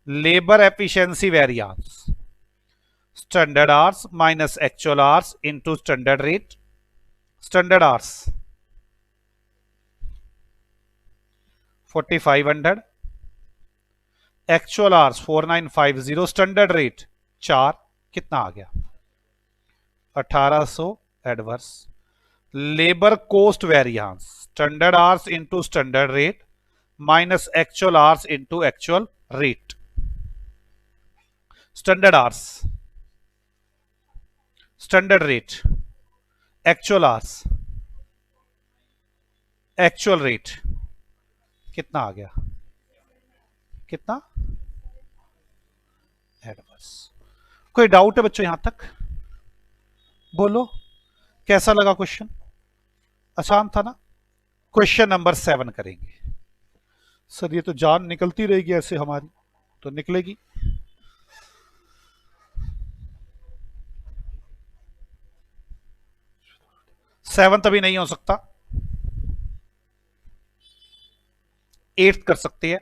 Labour efficiency variance, standard hours minus actual hours into standard rate. Standard hours 4500, actual hours 4950, standard rate 4, कितना आ गया 1800 adverse. Labour cost variance, standard hours into standard rate minus actual hours into actual rate. Standard hours, standard rate, actual hours, actual rate, कितना आ गया, कितना adverse. कोई doubt है बच्चों यहां तक? बोलो कैसा लगा क्वेश्चन? आसान था ना? क्वेश्चन नंबर 7 करेंगे। सर ये तो जान निकलती रहेगी ऐसे हमारी, तो निकलेगी। सेवंथ अभी नहीं हो सकता, 8th कर सकते हैं,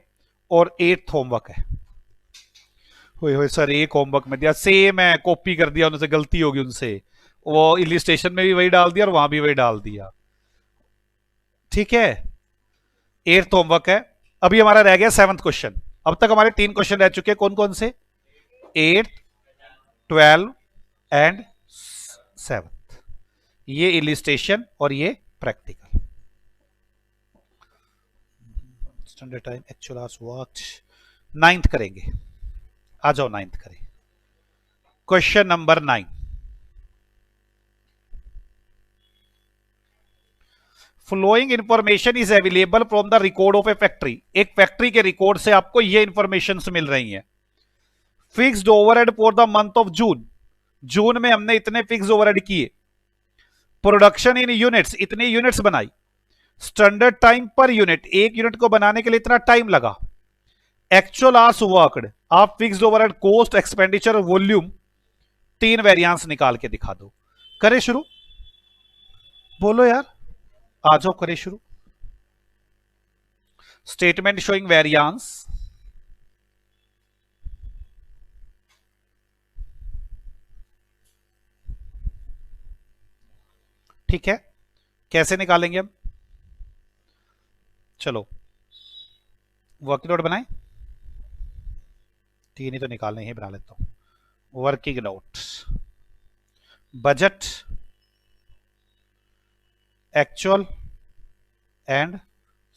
और 8th होमवर्क है। हुए सर एक होमवर्क में दिया, सेम है, कॉपी कर दिया उनसे, गलती होगी उनसे, वो इलिस्ट्रेशन में भी वही डाल दिया और वहां भी वही डाल दिया। ठीक है, 8th होमवर्क है। अभी हमारा रह गया 7th क्वेश्चन। अब तक हमारे 3 क्वेश्चन रह चुके हैं, कौन कौन से? 8th, 12 and 7th। ये इलिस्ट्रेशन और ये practical. Standard time, actual hours worked. 9th करेंगे, आ जाओ 9th करें। Question number 9, following information is available from the record of a factory. एक फैक्ट्री के रिकॉर्ड से आपको ये इंफॉर्मेशन मिल रही है। Fixed overhead for the month of June, June में हमने इतने फिक्स ओवरहेड किए। प्रोडक्शन इन यूनिट्स, इतनी यूनिट्स बनाई। स्टैंडर्ड टाइम पर यूनिट, एक यूनिट को बनाने के लिए इतना टाइम लगा। एक्चुअल आवर्स वर्कड, आप fixed overhead, cost, expenditure, volume, 3 variance निकाल के दिखा दो। करें शुरू? बोलो यार, आ जाओ करें शुरू। स्टेटमेंट शोइंग वेरिएंस, ठीक है, कैसे निकालेंगे हम? चलो वर्किंग नोट बनाएं, 3 ही तो निकालने ही, बना लेता हूं। Working note, budget, actual and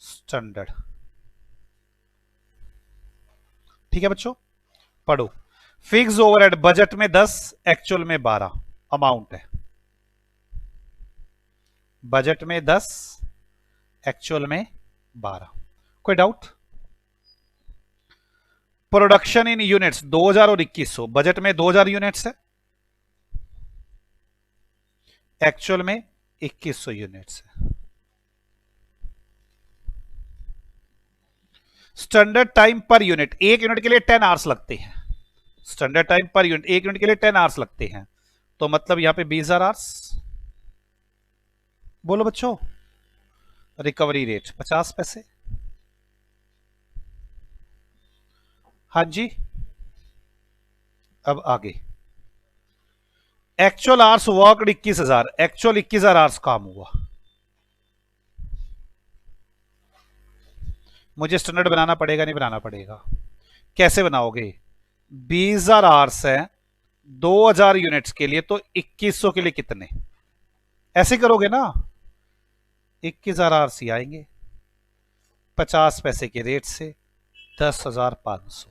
standard. ठीक है बच्चों, पढ़ो। फिक्स ओवरहेड बजट में 10, एक्चुअल में 12 अमाउंट है। बजट में 10, एक्चुअल में 12। कोई डाउट? प्रोडक्शन इन यूनिट्स 2000 और 2100, बजट में 2000 यूनिट्स है, एक्चुअल में 2100 यूनिट्स है। स्टैंडर्ड टाइम पर यूनिट, एक यूनिट के लिए 10 आवर्स लगते हैं। स्टैंडर्ड टाइम पर यूनिट, एक यूनिट के लिए 10 आवर्स लगते हैं, तो मतलब यहां पे 20,000 आवर्स। बोलो बच्चों, रिकवरी रेट 50 पैसे। हाँ जी, अब आगे। Actual hours worked 21,000, actual 21,000 hours काम हुआ। मुझे स्टैंडर्ड बनाना पड़ेगा, नहीं बनाना पड़ेगा? कैसे बनाओगे? 20,000 आवर्स है 2000 यूनिट्स के लिए, तो 2100 के लिए कितने? ऐसे करोगे ना, 21,000 RC आएंगे 50 पैसे के रेट से 10,500।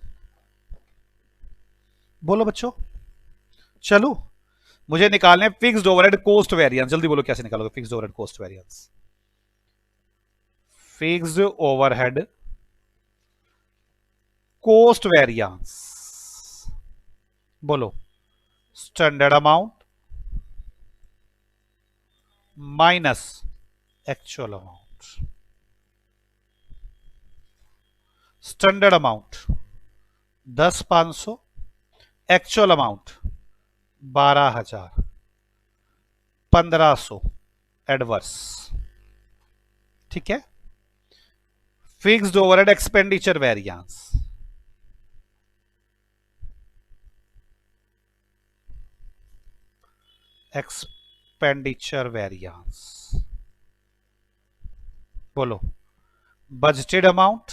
बोलो बच्चों, चलो मुझे निकालने फिक्स्ड ओवरहेड कोस्ट वेरिएंस। जल्दी बोलो कैसे निकालोगे fixed overhead cost variance? Fixed overhead cost variance, बोलो standard amount minus actual amount. Standard amount 10,500, actual amount 12,000, 1,500 adverse. ठीक है, fixed overhead expenditure variance, expenditure variance, बोलो budgeted amount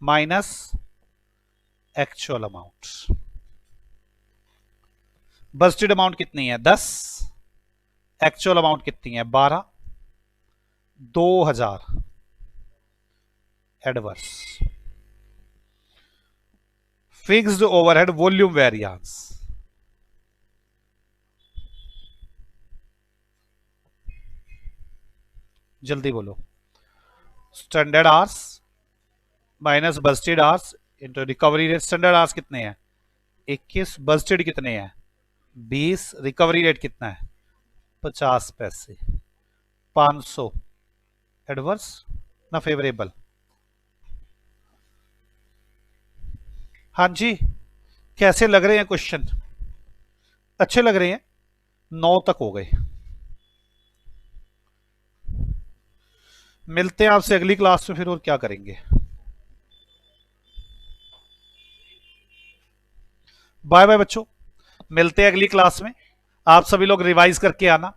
minus actual amount. Budgeted amount कितनी है 10, actual amount कितनी है 12, 2,000 adverse. Fixed overhead volume variance, जल्दी बोलो standard hours minus budgeted hours into recovery rate. Standard hours कितने हैं 21, बजटेड कितने हैं 20, रिकवरी रेट कितना है 50 पैसे, 500 एडवर्स ना फेवरेबल। हाँ जी, कैसे लग रहे हैं क्वेश्चन? अच्छे लग रहे हैं? 9 तक हो गए। मिलते हैं आपसे अगली क्लास में फिर, और क्या करेंगे। बाय बाय बच्चों, मिलते हैं अगली क्लास में। आप सभी लोग रिवाइज करके आना।